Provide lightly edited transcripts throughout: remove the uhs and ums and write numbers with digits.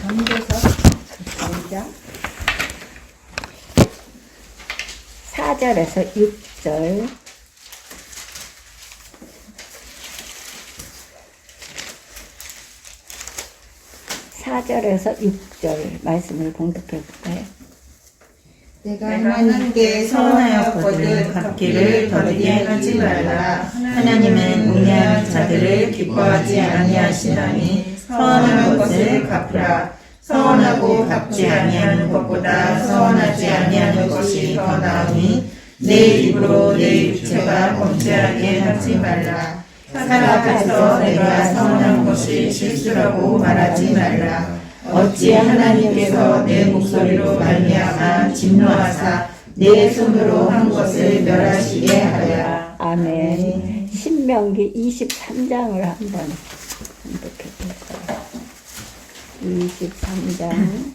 전도서 3장 4절에서 6절. (4절에서 6절) 말씀을 봉독해 볼까요? 내가 하나님께 서원하였거든 갚기를 더디게 하지 말라. 하나님은 우매한 자들을 기뻐하지 아니하시나니 서원한 것을 갚으라. 서원하고 갚지 아니하는 것보다 서원하지 아니하는 것이 더 나으니 내 입으로 내 육체가 범죄하게 하지 말라. 사람 앞에서 내가 서원한 것이 실수라고 말하지 말라. 어찌 하나님께서 내 목소리로 말미암아 진노하사 내 손으로 한 것을 멸하시게 하랴. 아멘. 신명기 23장을 한번 봉독해 볼까요? 23장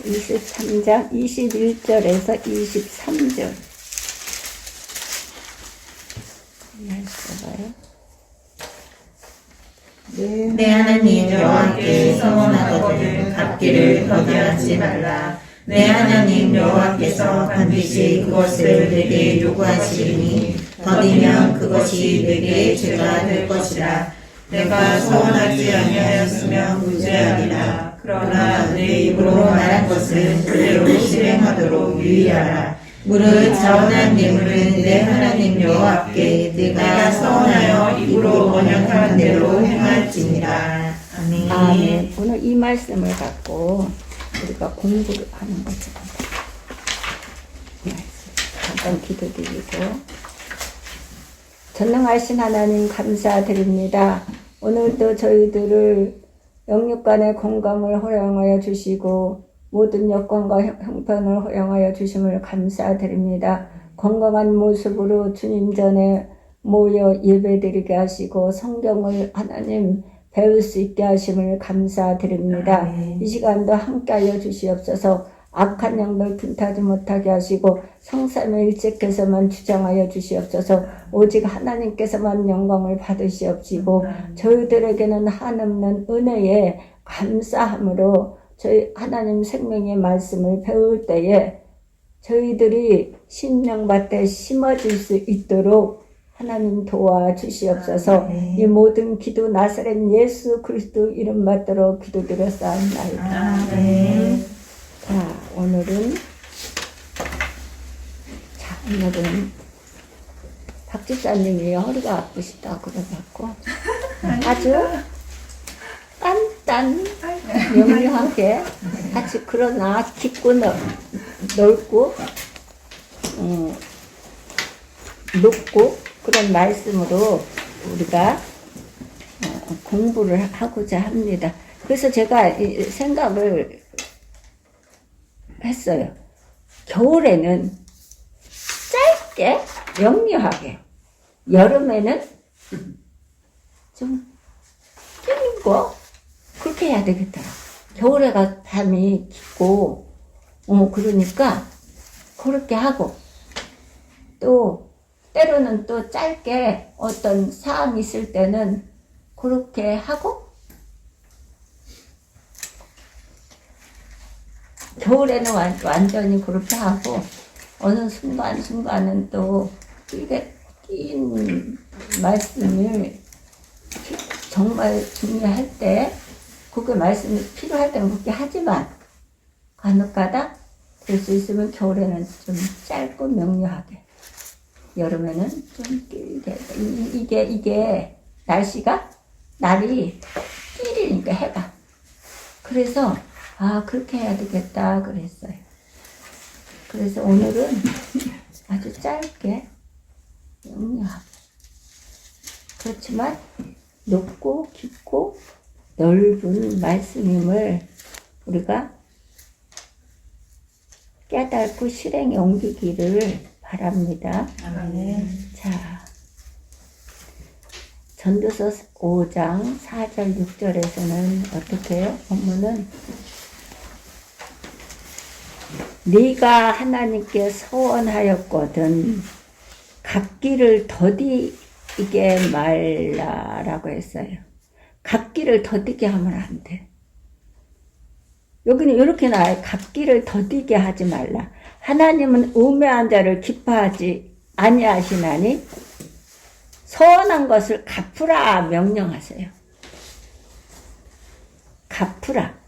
23장 21절에서 23절. 읽어봐요. 내 하나님 여호와께 서원하거든 갚기를 더디하지 말라. 내 하나님 여호와께서 반드시 그것을 내게 요구하시리니 더디면 그것이 내게 죄가 될 것이라. 내가 서원하지 아니하였으면 무죄하리라. 그러나 내 입으로 말한 것은 그대로 실행하도록 유의하라. 무릇 자원한 예물은 내 하나님 여호와께 내가 서원하여 입으로 번역한 대로 행할지니라. 아멘. 아멘. 오늘 이 말씀을 갖고 우리가 공부를 하는 거죠. 잠깐 기도드리고. 전능하신 하나님 감사드립니다. 오늘도 저희들을 영육간의 건강을 허용하여 주시고 모든 여건과 형편을 허용하여 주심을 감사드립니다. 건강한 모습으로 주님 전에 모여 예배드리게 하시고 성경을 하나님 배울 수 있게 하심을 감사드립니다. 이 시간도 함께하여 주시옵소서. 악한 영들 틈타지 못하게 하시고 성삼위 일체께서만 주장하여 주시옵소서. 오직 하나님께서만 영광을 받으시옵시고 저희들에게는 한없는 은혜에 감사함으로 저희 하나님 생명의 말씀을 배울 때에 저희들이 심령밭에 심어질 수 있도록 하나님 도와주시옵소서. 이 모든 기도 나사렛 예수 그리스도 이름 받들어 기도드렸사옵나이다. 자, 오늘은 박 집사님이 허리가 아프시다 그래갖고 아주 딴딴 명료하게 같이 그러나 깊고 넓고 높고 그런 말씀으로 우리가 공부를 하고자 합니다. 그래서 제가 생각을 했어요. 겨울에는 짧게 명료하게, 여름에는 좀 길고 그렇게 해야 되겠더라. 겨울에가 밤이 깊고 그러니까 그렇게 하고 또 때로는 또 짧게 어떤 사항이 있을 때는 그렇게 하고 겨울에는 완전히 그렇게 하고 어느 순간은 또 이게 긴 말씀을 정말 중요할 때 그게 말씀이 필요할 때는 그렇게 하지만 간혹가다 될 수 있으면 겨울에는 좀 짧고 명료하게 여름에는 좀 길게 이게 날이 길이니까 해가 그래서 그렇게 해야 되겠다 그랬어요. 그래서 오늘은 아주 짧게 명료하게 그렇지만 높고 깊고 넓은 말씀임을 우리가 깨닫고 실행에 옮기기를 바랍니다. 자, 전도서 5장 4절 6절에서는 어떻게 해요? 본문은 네가 하나님께 서원하였거든 갚기를 더디게 말라라고 했어요. 갚기를 더디게 하면 안 돼. 여기는 이렇게 나와요. 갚기를 더디게 하지 말라. 하나님은 우매한 자를 기뻐하지 아니하시나니 서원한 것을 갚으라 명령하세요. 갚으라.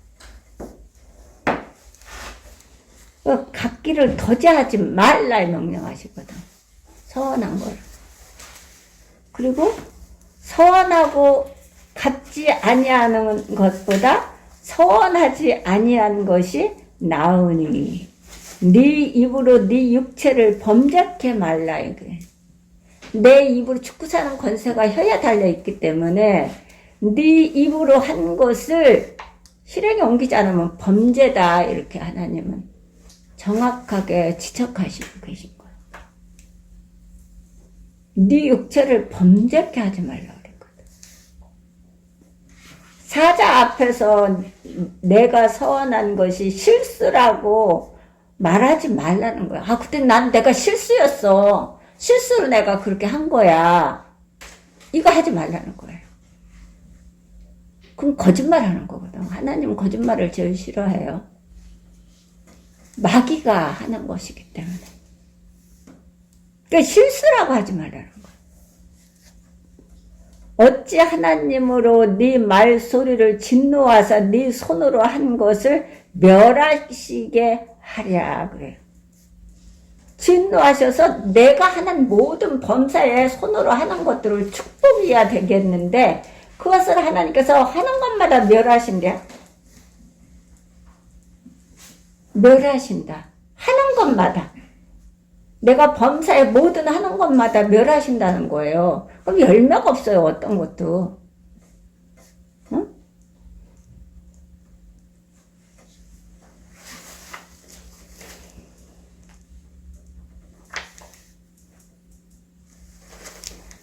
갚기를 더디하지 말라 명령하시거든. 서원한 걸. 그리고 서원하고 갚지 아니하는 것보다 서원하지 아니한 것이 나으니 네 입으로 네 육체를 범죄케 말라 이게. 내 입으로 죽고 사는 권세가 혀에 달려있기 때문에 네 입으로 한 것을 실행에 옮기지 않으면 범죄다 이렇게 하나님은 정확하게 지적하시고 계신 거예요. 네 육체를 범죄케 하지 말라 그랬거든. 사자 앞에서 내가 서원한 것이 실수라고 말하지 말라는 거야. 아, 그때 난 내가 실수였어. 실수로 내가 그렇게 한 거야. 이거 하지 말라는 거예요. 그럼 거짓말 하는 거거든. 하나님은 거짓말을 제일 싫어해요. 마귀가 하는 것이기 때문에. 그러니까 실수라고 하지 말라는 거예요. 어찌 하나님으로 네 말소리를 진노하사 네 손으로 한 것을 멸하시게 하랴 그래요. 진노하셔서 내가 하는 모든 범사에 손으로 하는 것들을 축복이야 되겠는데 그것을 하나님께서 하는 것마다 멸하신대요. 멸하신다. 하는 것마다. 내가 범사에 모든 하는 것마다 멸하신다는 거예요. 그럼 열매가 없어요. 어떤 것도. 응?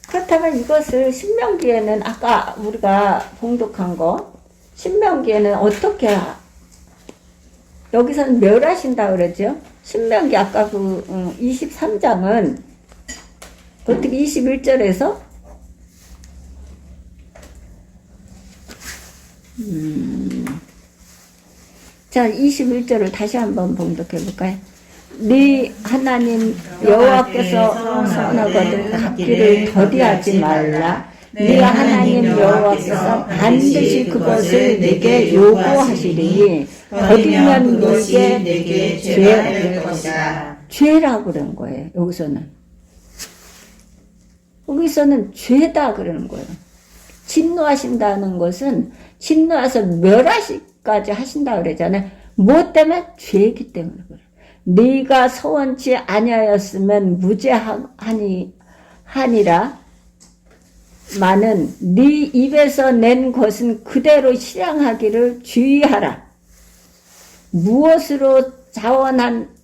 그렇다면 이것을 신명기에는 아까 우리가 봉독한 거 신명기에는 어떻게 여기서는 멸하신다 그러죠. 신명기 아까 그 23장은 어떻게 21절에서 자 21절을 다시 한번 봉독해 볼까요? 네 하나님 여호와께서 선하거든 갚기를 더디하지 말라. 네 하나님 여호와께서 반드시 그것을 네게 요구하시리니 더디면 네게 죄 죄라고 그러는 거예요. 여기서는 죄다 그러는 거예요. 진노하신다는 것은 진노해서 멸하시까지 하신다 그러잖아요. 무엇 때문에? 죄이기 때문에 그래요. 네가 서원치 아니하였으면 무죄하니라. 마는 네 입에서 낸 것은 그대로 실행하기를 주의하라. 무엇으로 자원한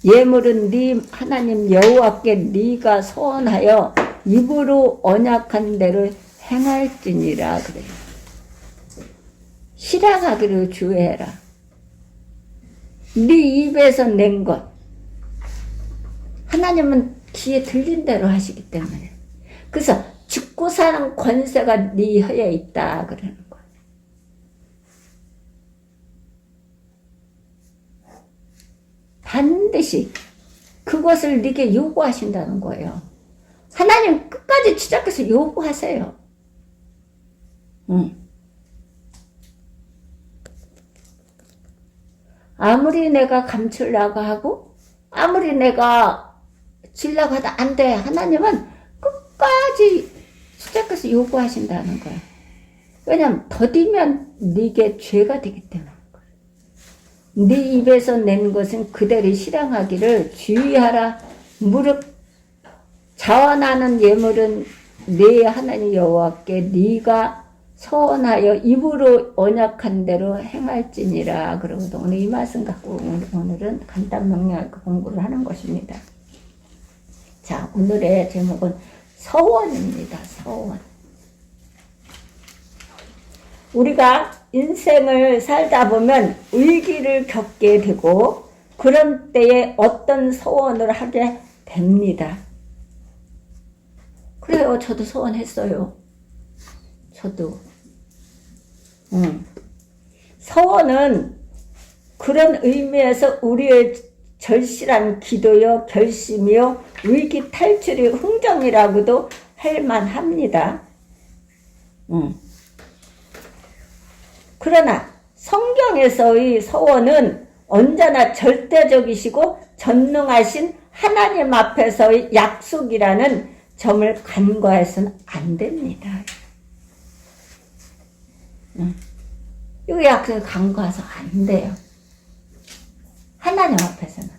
예물은 네 하나님 여호와께 네가 서원하여 입으로 언약한 대로 행할지니라 그래요. 실행하기를 주의해라. 네 입에서 낸 것. 하나님은 귀에 들린 대로 하시기 때문에. 그래서 죽고 사는 권세가 네 혀에 있다 그러는 거예요. 반드시 그것을 네게 요구하신다는 거예요. 하나님 끝까지 추적해서 요구하세요. 아무리 내가 감추려고 하고 아무리 내가 지려고 하다 안 돼. 하나님은 끝까지 추적해서 요구하신다는 거예요. 왜냐하면 더디면 네게 죄가 되기 때문에 네 입에서 낸 것은 그대로 실행하기를 주의하라. 무릇 자원하는 예물은 네 하나님 여호와께 네가 서원하여 입으로 언약한 대로 행할지니라. 그러고도 오늘 이 말씀 갖고 오늘은 간단 명료하게 공부를 하는 것입니다. 자, 오늘의 제목은 서원입니다. 서원. 우리가 인생을 살다 보면 위기를 겪게 되고 그런 때에 어떤 소원을 하게 됩니다. 그래요. 저도 소원했어요. 저도. 소원은 그런 의미에서 우리의 절실한 기도요, 결심이요, 위기 탈출의 흥정이라고도 할 만합니다. 그러나 성경에서의 소원은 언제나 절대적이시고 전능하신 하나님 앞에서의 약속이라는 점을 간과해서는 안 됩니다. 이 약속을 간과해서 안 돼요. 하나님 앞에서는.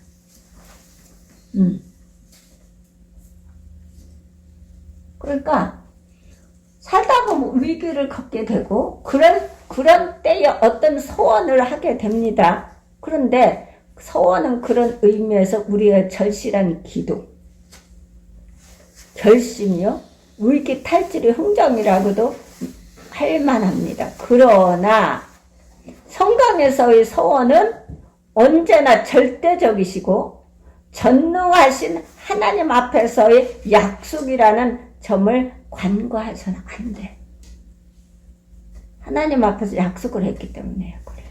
그러니까 살다 보면 위기를 겪게 되고 그런 때에 어떤 소원을 하게 됩니다. 그런데 소원은 그런 의미에서 우리의 절실한 기도, 결심이요, 위기 탈출의 흥정이라고도 할 만합니다. 그러나 성경에서의 소원은 언제나 절대적이시고 전능하신 하나님 앞에서의 약속이라는 점을 간과해서는 안 돼. 하나님 앞에서 약속을 했기 때문에 그래요.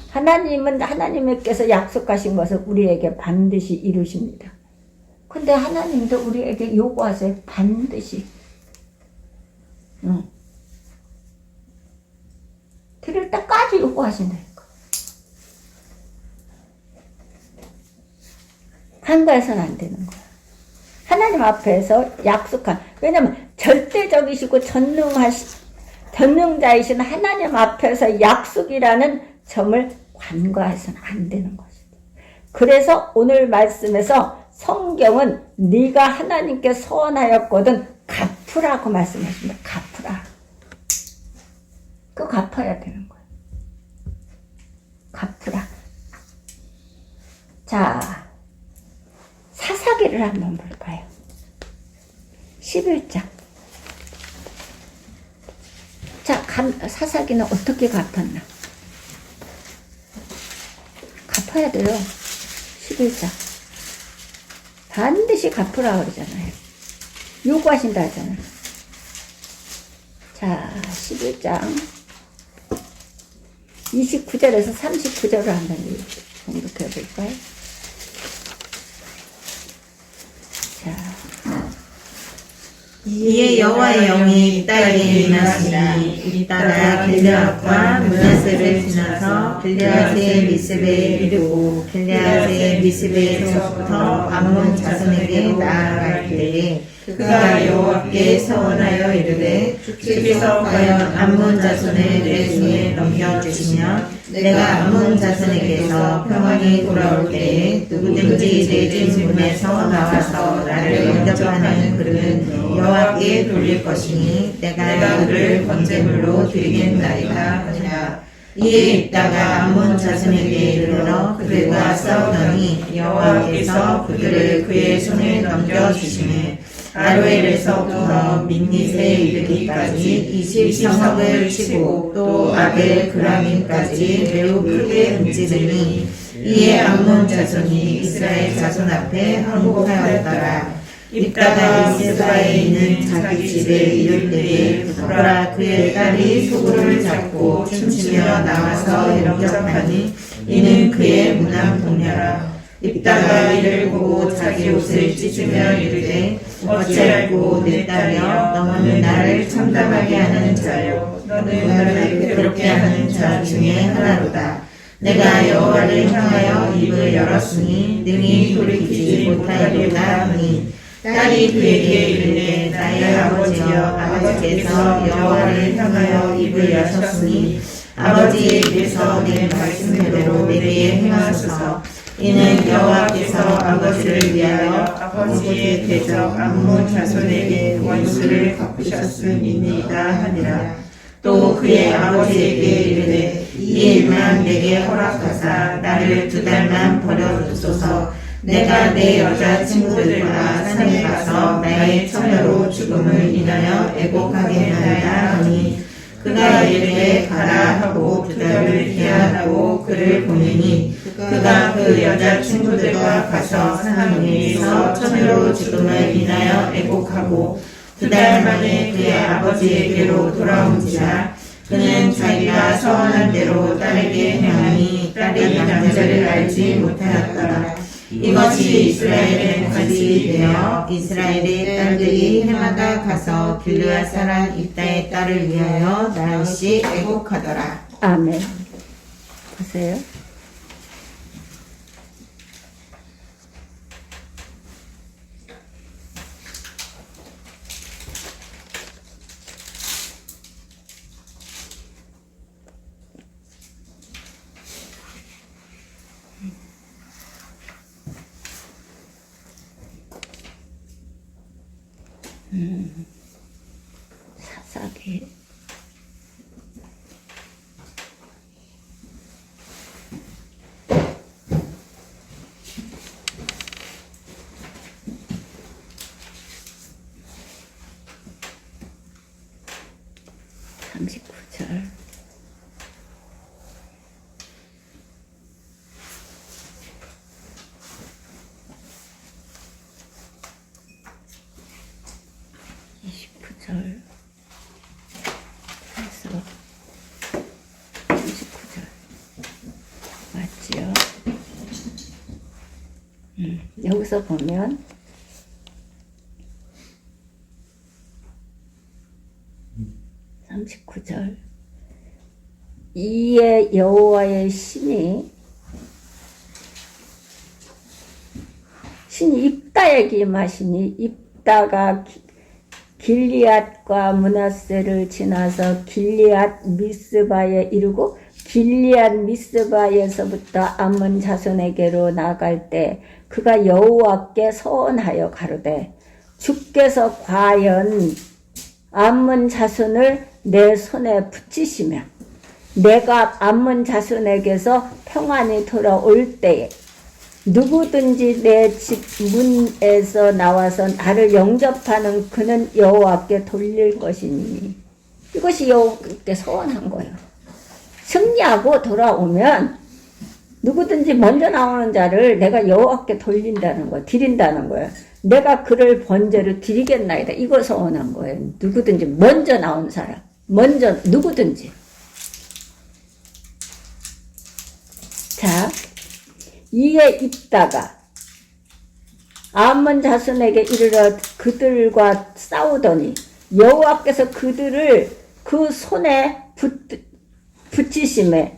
하나님은 하나님께서 약속하신 것을 우리에게 반드시 이루십니다. 근데 하나님도 우리에게 요구하세요. 반드시. 드릴 때까지 요구하신다니까. 간과해서는 안 되는 거야. 하나님 앞에서 약속한, 왜냐면 절대적이시고 전능자이신 하나님 앞에서 약속이라는 점을 간과해서는 안 되는 것이죠. 그래서 오늘 말씀에서 성경은 네가 하나님께 소원하였거든 갚으라고 말씀하십니다. 갚으라. 그거 갚아야 되는 거예요. 갚으라. 자, 사사기를 한번 볼까요? 11장. 자, 사사기는 어떻게 갚았나? 갚아야 돼요. 11장. 반드시 갚으라 그러잖아요. 요구하신다 하잖아요. 자, 11장 29절에서 39절을 한번 공독해 볼까요? 자, 이에 여호와의 영이 이 땅에 임하시니 이 따라 길르앗과 므낫세를 지나서 길르앗의 미스베에 이르고 길르앗의 미스베에서부터 암몬 자손에게 나아갈 때에 그가 여호와께 서원하여 이르되 주께서 과연 암몬 자손을 내 손에 넘겨주시면 내가 암몬 자손에게서 평안히 돌아올 때에 누구든지 내 집 문에서 나와서 나를 영접하는 그는 여호와께 돌릴 것이니 내가 그를 번제물로 드리겠나이다 하니라. 이에 있다가 암몬 자손에게 이르러 그들과 싸우더니 여호와께서 그들을 그의 손에 넘겨주시니 아로엘에서부터 민닛에 이르기까지 20성읍을 치고 또 아벨 그라민까지 매우 크게 움직이니 이에 암몬 자손이 이스라엘 자손 앞에 항복하였더라. 입다가 미스바에 있는 자기 집에 이를 때에 보라 그의 딸이 소굴을 잡고 춤추며 나와서 영접하니 이는 그의 무남 동료라. 입다가 이를 보고 자기 옷을 찢으며 이르되 어찌알고 내 딸이여 너는 나를 참담하게 하는 자요 너는 나를 괴롭게 하는 자 중에 하나로다. 내가 여호와를 향하여 입을 열었으니 능히 돌이키지 못하리로다 하니 딸이 그에게 이르되 나의 아버지여 아버지께서 여호와를 향하여 입을 여셨으니 아버지의 입에서 내 말씀대로 내게 행하소서. 이는 여호와께서 아버지를 위하여 아버지의 대적 암몬 자손에게 원수를 갚으셨음이니이다 하니라. 또 그의 아버지에게 이르되 이 일만 내게 허락하사 나를 2달만 버려두소서. 내가 내 여자친구들과 산에 가서 나의 처녀로 죽음을 인하여 애곡하겠나이다 하니 그가 이르되 가라 하고 2달을 기한하고 그를 보내니 그가 그 여자 친구들과 가서 산 위에서 처녀로 죽음을 인하여 애곡하고 2달 만에 그의 아버지에게로 돌아온지라. 그는 자기가 서원한 대로 딸에게 행하니 딸이 남자를 알지 못하였더라. 이것이 이스라엘의 관습이 되어 이스라엘의 딸들이 해마다 가서 길르앗 사람 입다의 딸을 위하여 나흘씩 애곡하더라. 아멘. 보세요. 사사기. (39절) (29절) 해서 39절 맞지요? 여기서 보면 (39절) 이에 여호와의 신이 입다에게 임하시니 입다가 길리앗과 므낫세를 지나서 길리앗 미스바에 이르고 길리앗 미스바에서부터 암몬 자손에게로 나갈 때 그가 여호와께 서원하여 가로되 주께서 과연 암몬 자손을 내 손에 붙이시며 내가 암몬 자손에게서 평안히 돌아올 때에 누구든지 내 집 문에서 나와서 나를 영접하는 그는 여호와께 돌릴 것이니. 이것이 여호와께 서원한 거예요. 승리하고 돌아오면 누구든지 먼저 나오는 자를 내가 여호와께 돌린다는 거예요. 드린다는 거예요. 내가 그를 번제로 드리겠나이다. 이걸 서원한 거예요. 누구든지 먼저 나온 사람. 먼저 누구든지. 자, 이에 입다가 암몬 자손에게 이르러 그들과 싸우더니 여호와께서 그들을 그 손에 붙이심에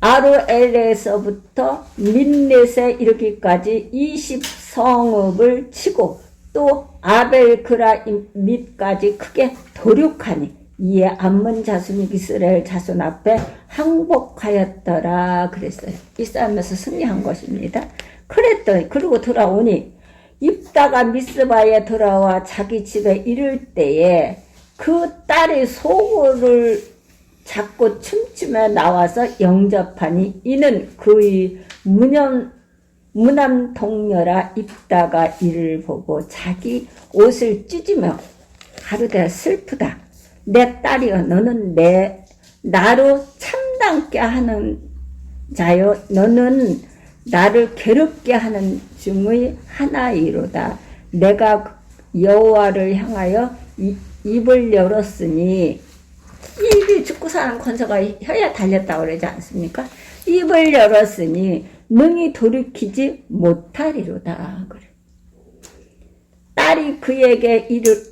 아로엘에서부터 민넷에 이르기까지 20성읍을 치고 또 아벨그라mit까지 크게 도륙하니 이에 암몬 자손이 이스라엘 자손 앞에 항복하였더라 그랬어요. 이 싸움에서 승리한 것입니다. 그랬더니 그리고 돌아오니 입다가 미스바에 돌아와 자기 집에 이를 때에 그 딸이 소고를 잡고 춤추며 나와서 영접하니 이는 그의 무남 동녀라. 입다가 이를 보고 자기 옷을 찢으며 가로되 슬프다. 내 딸이여 너는 나로 참담게 하는 자여 너는 나를 괴롭게 하는 중의 하나이로다. 내가 여호와를 향하여 입을 열었으니 입이 죽고 사는 권세가 혀에 달렸다고 그러지 않습니까? 입을 열었으니 능히 돌이키지 못하리로다. 그래. 딸이 그에게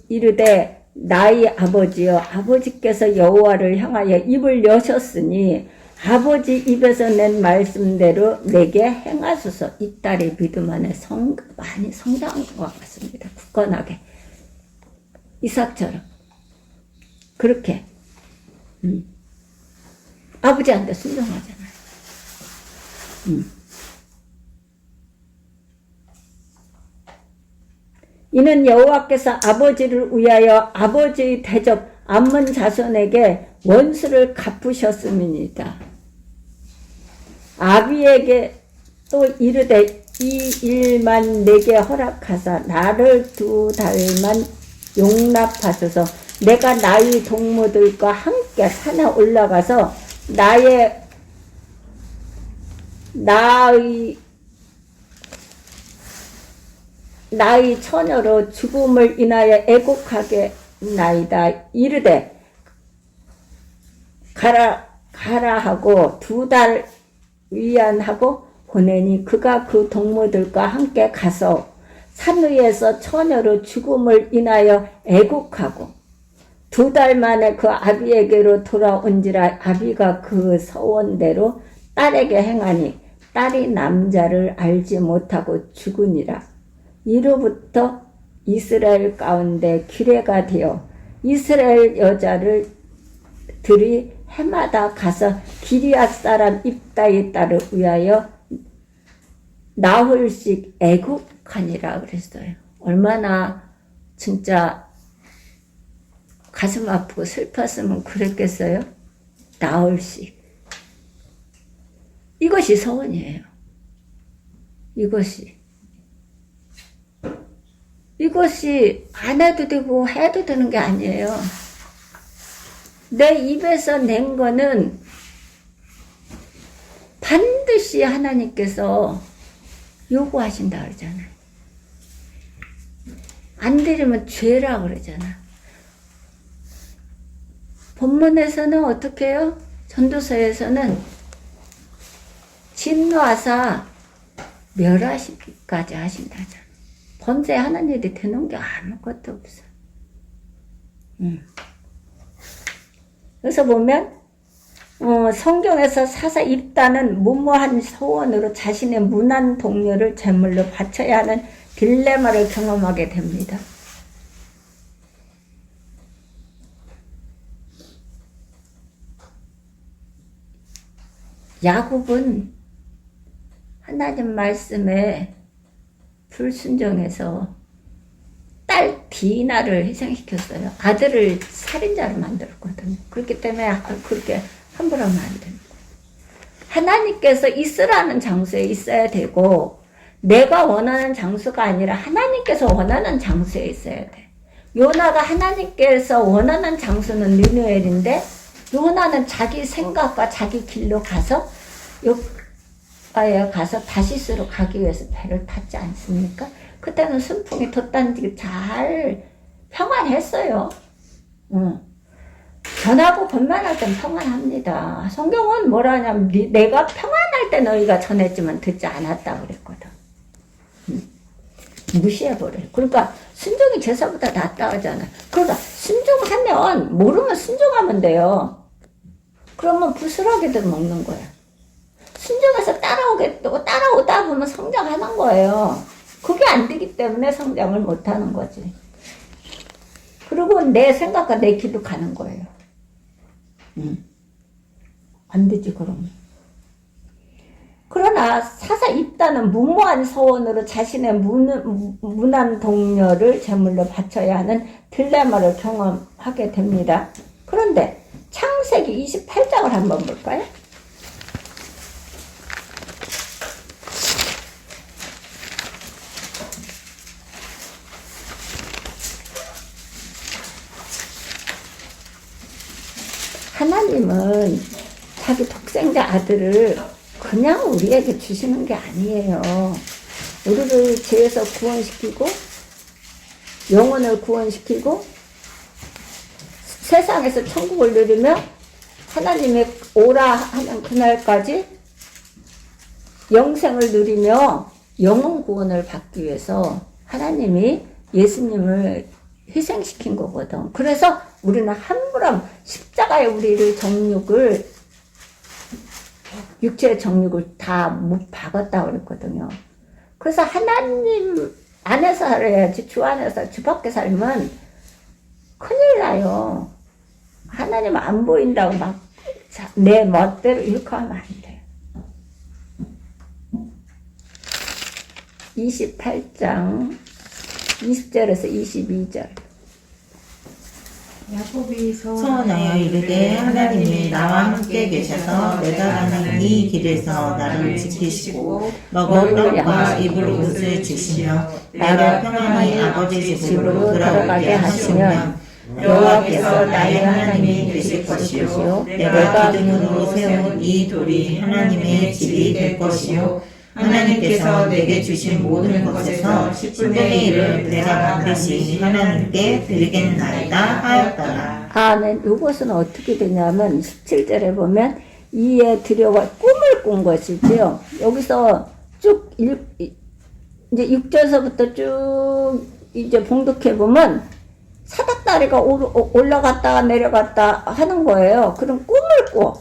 이르되 나의 아버지여 아버지께서 여호와를 향하여 입을 여셨으니 아버지 입에서 낸 말씀대로 내게 행하소서. 이 딸의 믿음 안에 많이 성장한 것 같습니다. 굳건하게 이삭처럼 그렇게 아버지한테 순종하잖아요. 이는 여호와께서 아버지를 위하여 아버지의 대적 암몬 자손에게 원수를 갚으셨음이니이다. 아비에게 또 이르되 이 일만 내게 허락하사 나를 2달만 용납하소서. 내가 나의 동무들과 함께 산에 올라가서 나의 나의 처녀로 죽음을 인하여 애곡하게 나이다. 이르되 가라 하고 2달 위안하고 보내니 그가 그 동무들과 함께 가서 산 위에서 처녀로 죽음을 인하여 애곡하고 2달 만에 그 아비에게로 돌아온지라. 아비가 그 서원대로 딸에게 행하니 딸이 남자를 알지 못하고 죽으니라. 이로부터 이스라엘 가운데 기뢰가 되어 이스라엘 여자들이 해마다 가서 기리앗 사람 입다의 딸을 위하여 나흘씩 애국하니라 그랬어요. 얼마나 진짜 가슴 아프고 슬펐으면 그랬겠어요? 나흘씩. 이것이 서원이에요. 이것이 안 해도 되고 해도 되는 게 아니에요. 내 입에서 낸 거는 반드시 하나님께서 요구하신다 그러잖아요. 안 드리면 죄라 그러잖아. 본문에서는 어떻게 해요? 전도서에서는 진노하사 멸하시기까지 하신다잖아. 범죄 하는 일이 되는 게 아무것도 없어. 그래서 보면 성경에서 사사 입다는 무모한 소원으로 자신의 무난 동료를 제물로 바쳐야 하는 딜레마를 경험하게 됩니다. 야곱은 하나님 말씀에 불순종해서 딸 디나를 희생시켰어요. 아들을 살인자로 만들었거든요. 그렇기 때문에 그렇게 함부로 하면 안 됩니다. 하나님께서 있으라는 장소에 있어야 되고 내가 원하는 장소가 아니라 하나님께서 원하는 장소에 있어야 돼. 요나가 하나님께서 원하는 장소는 느느엘인데 요나는 자기 생각과 자기 길로 가서 가서 다시스로 가기 위해서 배를 탔지 않습니까? 그때는 순풍이 돋단지 잘 평안했어요. 전하고 번만할 땐 평안합니다. 성경은 뭐라 하냐면 내가 평안할 때 너희가 전했지만 듣지 않았다 그랬거든. 무시해버려. 그러니까 순종이 제사보다 낫다 하잖아. 그러니까 순종하면 모르면 순종하면 돼요. 그러면 부스러기들 먹는 거야. 순종해서 따라오다 보면 성장하는 거예요. 그게 안 되기 때문에 성장을 못하는 거지. 그리고 내 생각과 내 길로 가는 거예요. 안 되지 그러면. 그러나 사사 입다는 무모한 소원으로 자신의 무난 동료를 제물로 바쳐야 하는 딜레마를 경험하게 됩니다. 그런데 창세기 28장을 한번 볼까요? 하나님은 자기 독생자 아들을 그냥 우리에게 주시는 게 아니에요. 우리를 죄에서 구원시키고 영혼을 구원시키고 세상에서 천국을 누리며 하나님의 오라 하는 그날까지 영생을 누리며 영혼 구원을 받기 위해서 하나님이 예수님을 희생시킨 거거든. 그래서 우리는 함부로 십자가에 우리를 육체의 정욕을 다 못 박았다고 그랬거든요. 그래서 하나님 안에서 살아야지 주 안에서 주 밖에 살면 큰일 나요. 하나님 안 보인다고 막 내 멋대로 이렇게 하면 안 돼요. 28장 20절에서 22절. 야곱이 서원하여 이르되 하나님이 나와 함께 계셔서 내가 가는 이 길에서 나를 지키시고 먹을 떡과 입을 옷을 주시며 내가 평안히 아버지 집으로 돌아가게 하시면 여호와께서 나의 하나님이 되실 것이요 내가 기둥으로 세운 이 돌이 하나님의 집이 될 것이요 하나님께서 내게 주신 모든 것에서 10분의 1을 내가 반드시 하나님께 드리겠나이다 하였더라. 아멘. 이것은 어떻게 되냐면 17절에 보면 이에 드려와 꿈을 꾼 것이지요. 여기서 쭉 이제 6절서부터 쭉 이제 봉독해 보면 사닥다리가 올라갔다 내려갔다 하는 거예요. 그럼 꿈을 꿔.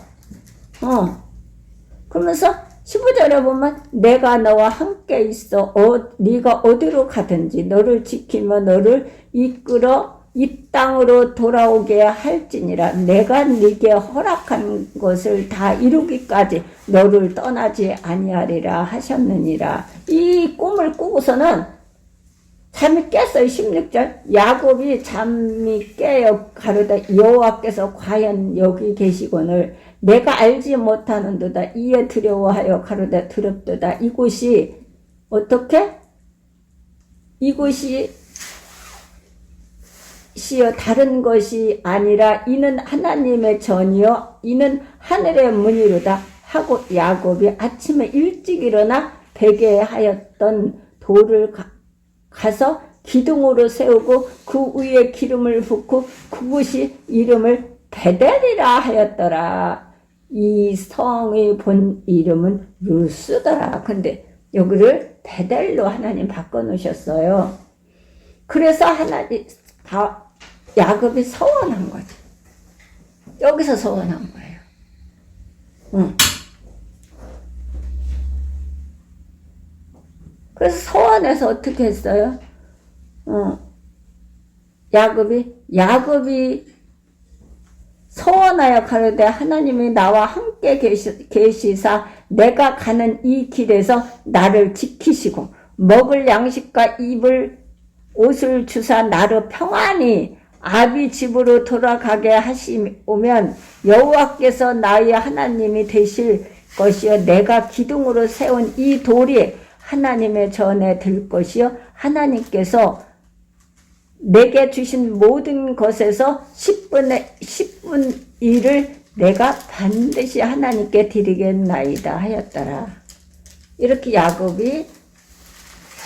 그러면서 15절에 보면 내가 너와 함께 있어 네가 어디로 가든지 너를 지키며 너를 이끌어 이 땅으로 돌아오게 할지니라. 내가 네게 허락한 것을 다 이루기까지 너를 떠나지 아니하리라 하셨느니라. 이 꿈을 꾸고서는 잠이 깼어요. 16절 야곱이 잠이 깨어 가로되 여호와께서 과연 여기 계시거늘 내가 알지 못하는도다. 이에 두려워하여 가로되 두렵도다. 이곳이 어떻게? 이곳이 시여 다른 것이 아니라 이는 하나님의 전이요 이는 하늘의 문이로다 하고 야곱이 아침에 일찍 일어나 베개 하였던 돌을 가서 기둥으로 세우고 그 위에 기름을 붓고 그곳이 이름을 베델이라 하였더라. 이 성의 본 이름은 루스더라. 근데 여기를 베델로 하나님 바꿔놓으셨어요. 그래서 하나님 야곱이 서원한 거지. 여기서 서원한 거예요. 응. 그래서 서원해서 어떻게 했어요? 야곱이 서원하여 가로되 하나님이 나와 함께 계시사 내가 가는 이 길에서 나를 지키시고 먹을 양식과 입을 옷을 주사 나를 평안히 아비 집으로 돌아가게 하시오면 여호와께서 나의 하나님이 되실 것이요 내가 기둥으로 세운 이 돌이 하나님의 전에 들 것이요 하나님께서 내게 주신 모든 것에서 10분 1을 내가 반드시 하나님께 드리겠나이다 하였더라. 이렇게 야곱이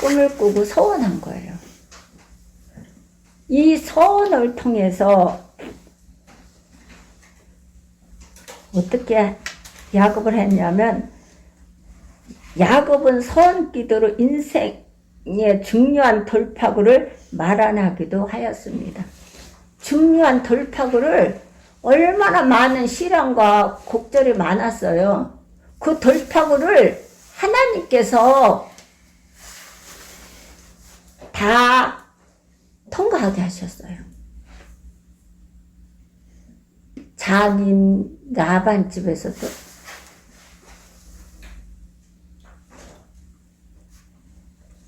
꿈을 꾸고 서원한 거예요. 이 서원을 통해서 어떻게 야곱을 했냐면 야곱은 서원 기도로 인생의 중요한 돌파구를 마련하기도 하였습니다. 중요한 돌파구를 얼마나 많은 시련과 곡절이 많았어요. 그 돌파구를 하나님께서 다 통과하게 하셨어요. 장인 라반 집에서도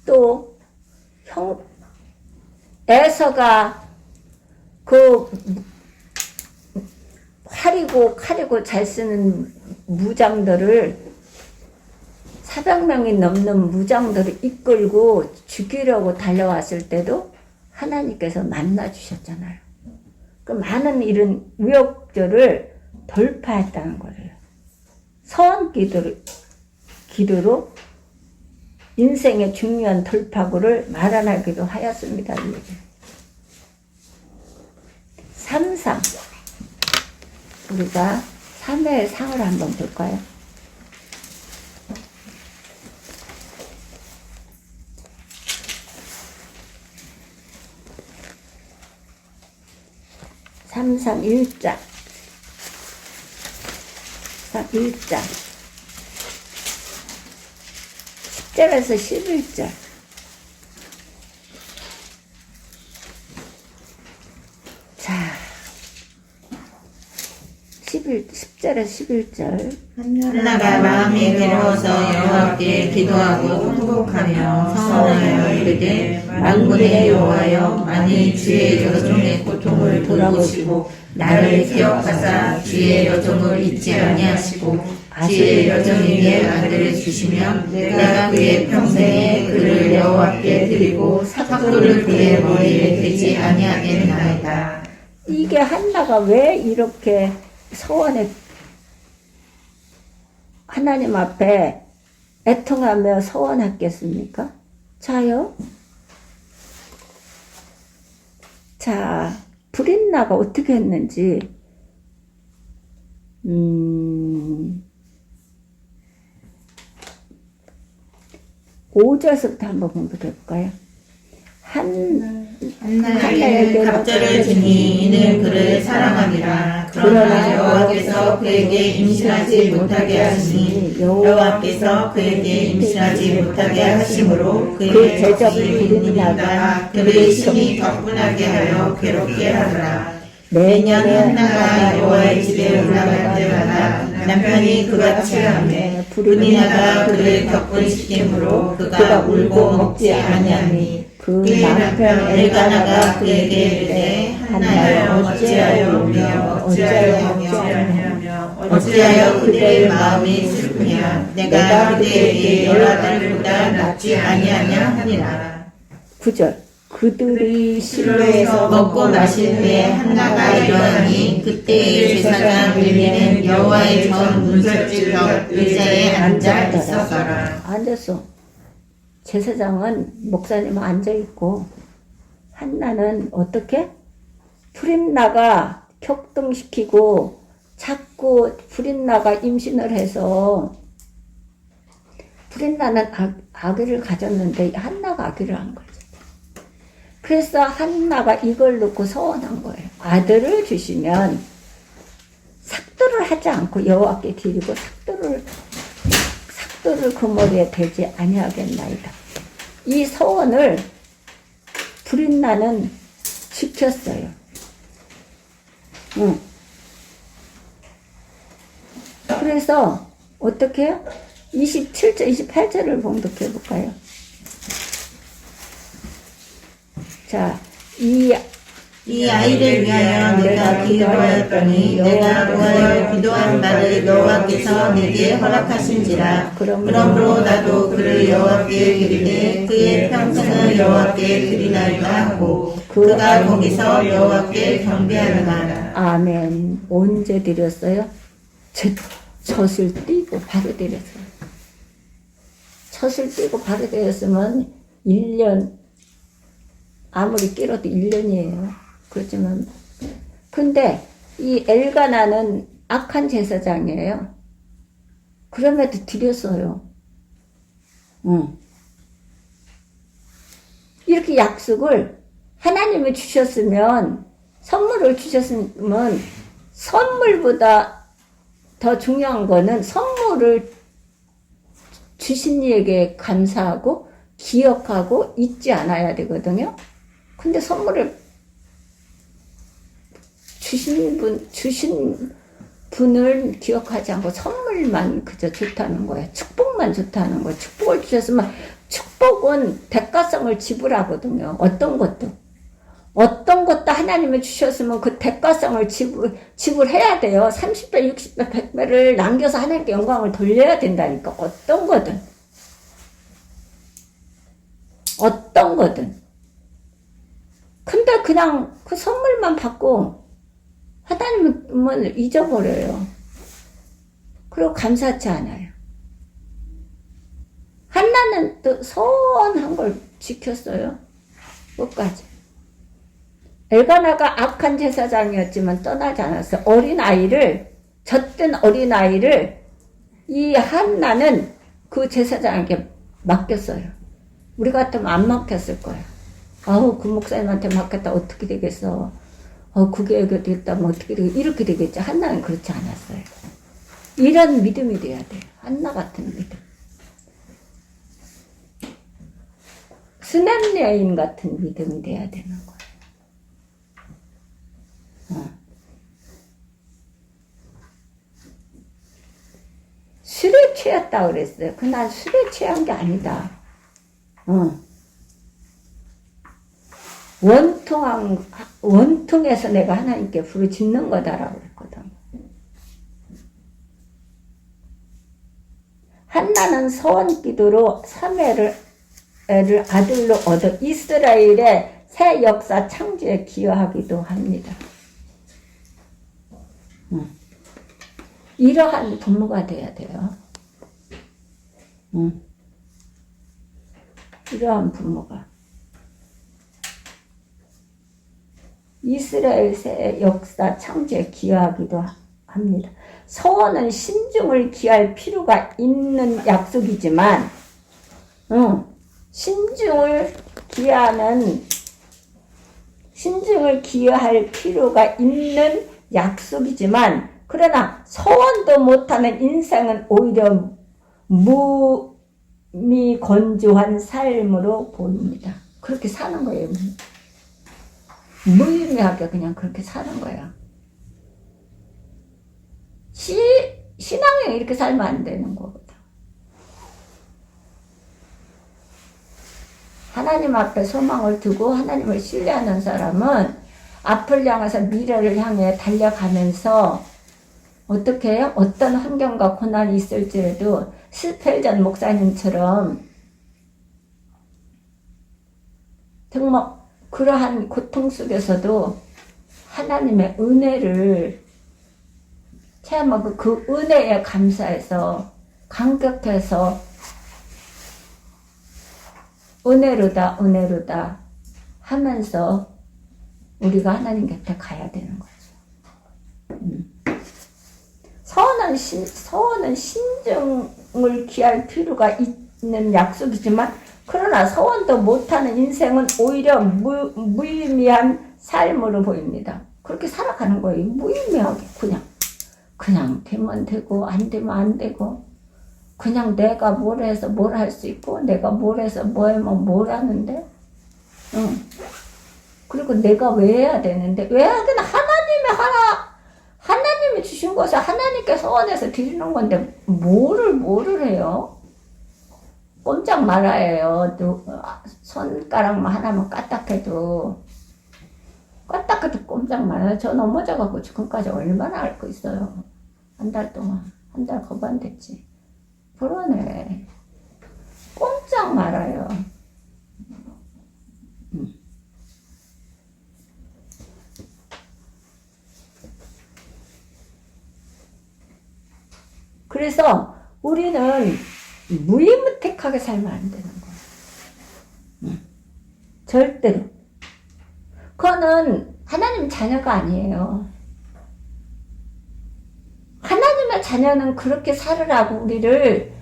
또 에서가 그 활이고 칼이고 잘 쓰는 무장들을 400명이 넘는 무장들을 이끌고 죽이려고 달려왔을 때도 하나님께서 만나주셨잖아요. 그 많은 이런 위협들을 돌파했다는 거예요. 서원 기도로 인생의 중요한 돌파구를 마련하기도 하였습니다. 3상 우리가 3회의 상을 한번 볼까요? 삼상 1장 1장 10절에서 11절 자 10절에서 11절 한나가 마음이 괴로워서 여호와께 기도하고 통곡하며 서원하여 이르되 만군의 여호와여 만일 주의 여종의 고통을 돌아보시고 나를 기억하사 주의 여종을 잊지 아니하시고 주의 여종에게 아들을 주시면 내가 그의 평생에 그를 여호와께 드리고 삭도를 그의 머리에 대지 아니하겠나이다. 이게 한나가 왜 이렇게 서원에 하나님 앞에 애통하며 서원했겠습니까? 자요. 자, 브린나가 어떻게 했는지 5절부터 한번 공부해 볼까요? 한나에게 갑절을 지니 이는 그를 사랑함이라. 그러나 여호와께서 그에게 임신하지 못하게 하시니 여호와께서 그에게 임신하지 못하게 하심으로 그의 대적이 브린나가 그를 심히 격분하게 하여 괴롭게 하더라. 매년 한나가 여호와의 집에 올라갈 때마다 남편이 그같이 하며 브린나가 그를 격분시키므로 그가 울고 먹지 아니하니 그 남편 엘가나가 그에게 이르되 한나여 어찌하여 울며 어찌하여 먹지 아니하며 어찌하여 그대의 마음이 슬프냐 내가 그대에게 여러 아들보다 낫지 아니하냐 하니라. 9절 그들이 실로에서 먹고 마신 후에 한나가 일어나니 그때의 제사장 엘리는 여호와의 전 문설주 벽 의자에 앉아 있었더라. 앉았어. 제사장은 목사님은 앉아있고 한나는 어떻게? 브린나가 격등시키고 자꾸 브린나가 임신을 해서 브린나는 아기를 가졌는데 한나가 아기를 한 거지. 그래서 한나가 이걸 놓고 서원한 거예요. 아들을 주시면 삭도를 하지 않고 여호와께 드리고 삭도를 그 머리에 대지 아니하겠나이다. 이 서원을 브린나는 지켰어요. 그래서 어떻게 해요? 27절, 28절을 봉독해 볼까요? 자, 이 아이를 위하여 내가 기도하였더니 내가 구하여 기도한 바를 여호와께서 내게 허락하신지라. 그러므로 나도 그를 여호와께 드리되 그의 평생을 여호와께 드리나이다 하고 그가 거기서 여호와께 경배하느라. 아멘. 언제 드렸어요? 젖을 띄고 바로 드렸어요. 젖을 띄고 바로 드렸으면 1년, 아무리 길어도 1년이에요. 그렇지만, 근데 이 엘가나는 악한 제사장이에요. 그럼에도 드렸어요. 이렇게 약속을 하나님이 주셨으면, 선물을 주셨으면, 선물보다 더 중요한 거는 선물을 주신 이에게 감사하고, 기억하고, 잊지 않아야 되거든요. 근데 선물을 주신 분을 기억하지 않고 선물만 그저 좋다는 거예요. 축복만 좋다는 거예요. 축복을 주셨으면 축복은 대가성을 지불하거든요. 어떤 것도 하나님이 주셨으면 그 대가성을 지불해야 돼요. 30배, 60배, 100배를 남겨서 하나님께 영광을 돌려야 된다니까. 어떤 거든. 근데 그냥 그 선물만 받고 하나님을 잊어버려요. 그리고 감사치 않아요. 한나는 또 서원한 걸 지켰어요. 끝까지. 엘가나가 악한 제사장이었지만 떠나지 않았어요. 젖된 어린아이를 이 한나는 그 제사장에게 맡겼어요. 우리 같으면 안 맡겼을 거예요. 아우, 그 목사님한테 맡겼다 어떻게 되겠어. 그게 됐다면 어떻게 되겠어. 이렇게 되겠지. 한나는 그렇지 않았어요. 이런 믿음이 돼야 돼요. 한나 같은 믿음. 스냅 여인 같은 믿음이 돼야 되는 거예요. 술에 취했다 그랬어요. 난 술에 취한 게 아니다. 원통해서 내가 하나님께 부르짖는 거다라고 그랬거든. 한나는 서원 기도로 사무엘을 아들로 얻어 이스라엘의 새 역사 창조에 기여하기도 합니다. 이러한 부모가 돼야 돼요. 이러한 부모가. 이스라엘 새 역사 창조에 기여하기도 합니다. 서원은 신중을 기할 필요가 있는 약속이지만, 신중을 기여할 필요가 있는 약속이지만, 그러나 서원도 못하는 인생은 오히려 무미건조한 삶으로 보입니다. 그렇게 사는 거예요. 무의미하게 그냥 그렇게 사는 거야. 신앙에 이렇게 살면 안 되는 거거든. 하나님 앞에 소망을 두고 하나님을 신뢰하는 사람은 앞을 향해서 미래를 향해 달려가면서 어떻게 해요? 어떤 환경과 고난이 있을지라도 스펠전 목사님처럼 정말 그러한 고통 속에서도 하나님의 은혜를 체험하고 그 은혜에 감사해서 감격해서 은혜로다 은혜로다 하면서 우리가 하나님 곁에 가야 되는 거죠. 서원은 신중을 기할 필요가 있는 약속이지만 그러나 서원도 못하는 인생은 오히려 무의미한 삶으로 보입니다. 그렇게 살아가는 거예요. 무의미하게 그냥 되면 되고 안 되면 안 되고 그냥 내가 뭘 해서 뭘 할 수 있고 내가 뭘 해서 뭐 하면 뭘 하는데 그리고 내가 왜 해야 되는데 왜 해야 되나 하나님이 주신 것을 하나님께 서원해서 드리는 건데 뭐를 해요? 꼼짝 말아요. 손가락만 하나만 까딱해도 꼼짝 말아요. 저 넘어져갖고 지금까지 얼마나 앓고 있어요. 한 달 동안. 한 달 거반 됐지. 불안해. 꼼짝 말아요. 그래서 우리는 무임무택하게 살면 안 되는 거예요. 절대로. 그거는 하나님 자녀가 아니에요. 하나님의 자녀는 그렇게 살으라고 우리를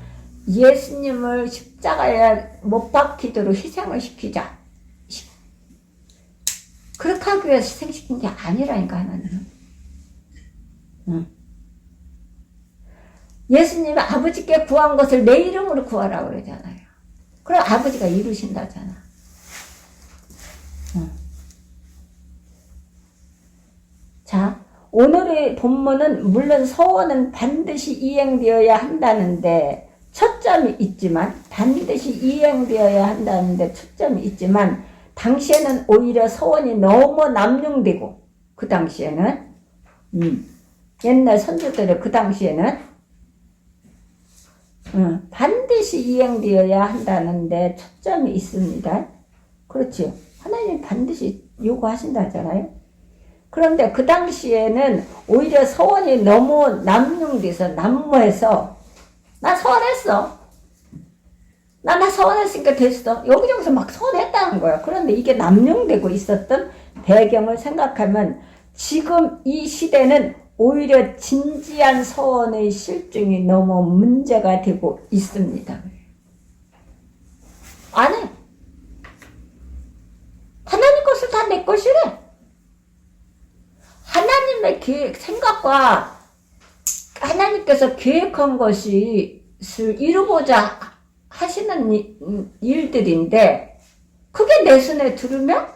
예수님을 십자가에 못 박히도록 희생을 시키자. 그렇게 하기 위해서 희생시킨 게 아니라니까 하나님은. 예수님이 아버지께 구한 것을 내 이름으로 구하라고 그러잖아요. 그럼 아버지가 이루신다잖아. 자, 오늘의 본문은 물론 서원은 반드시 이행되어야 한다는데 초점이 있지만 반드시 이행되어야 한다는데 초점이 있지만 당시에는 오히려 서원이 너무 남용되고 그 당시에는 옛날 선조들의 그 당시에는 반드시 이행되어야 한다는데 초점이 있습니다. 그렇지. 하나님 반드시 요구하신다잖아요. 그런데 그 당시에는 오히려 서원이 너무 남용돼서 난무해서 나 서원했어. 나 서원했으니까 됐어. 여기저기서 막 서원했다는 거야. 그런데 이게 남용되고 있었던 배경을 생각하면 지금 이 시대는 오히려 진지한 서원의 실증이 너무 문제가 되고 있습니다. 아니, 하나님 것을 다 내 것이래. 하나님의 계획, 생각과 하나님께서 계획한 것을 이루고자 하시는 일들인데 그게 내 손에 들으면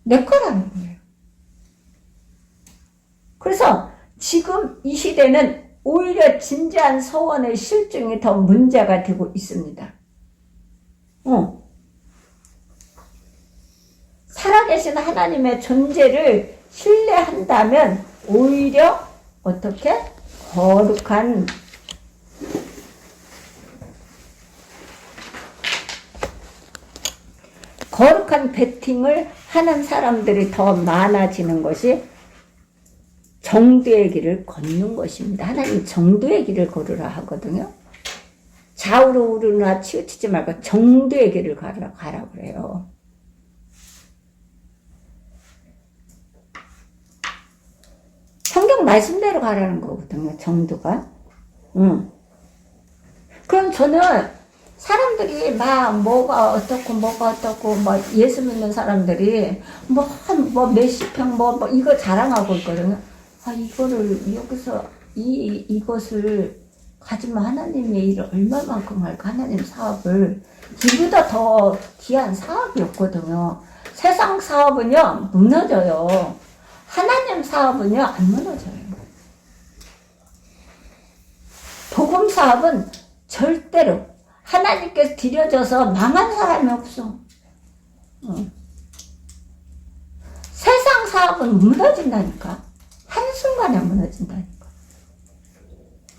내 거라는 거예요. 그래서 지금 이 시대는 오히려 진지한 서원의 실증이 더 문제가 되고 있습니다. 살아계신 하나님의 존재를 신뢰한다면 오히려 어떻게? 거룩한 베팅을 하는 사람들이 더 많아지는 것이 정도의 길을 걷는 것입니다. 하나님 정도의 길을 걸으라 하거든요. 좌우로 우르나 치우치지 말고 정도의 길을 가라 그래요. 성경 말씀대로 가라는 거거든요. 정도가. 그럼 저는 사람들이 막 뭐가 어떻고 뭐 예수 믿는 사람들이 뭐 몇십 평 뭐 이거 자랑하고 있거든요. 아, 이거를 여기서 이것을 가지면 하나님의 일을 얼마만큼 할까? 하나님 사업을 이보다 더 귀한 사업이 없거든요. 세상 사업은요 무너져요. 하나님 사업은요 안 무너져요. 복음 사업은 절대로 하나님께서 드려져서 망한 사람이 없어. 세상 사업은 무너진다니까. 한순간에 무너진다니까.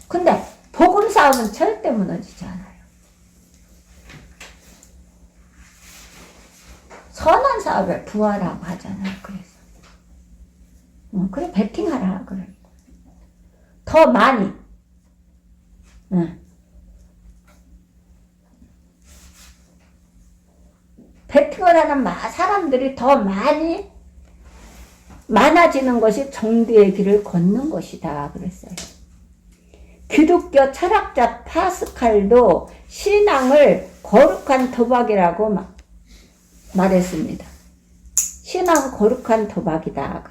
근데 복음 사업은 절대 무너지지 않아요. 선한 사업에 부하라고 하잖아요. 그래서 그래 베팅하라 그래. 더 많이. 베팅을 하는 사람들이 더 많아지는 것이 정도의 길을 걷는 것이다 그랬어요. 기독교 철학자 파스칼도 신앙을 거룩한 도박이라고 말했습니다. 신앙은 거룩한 도박이다.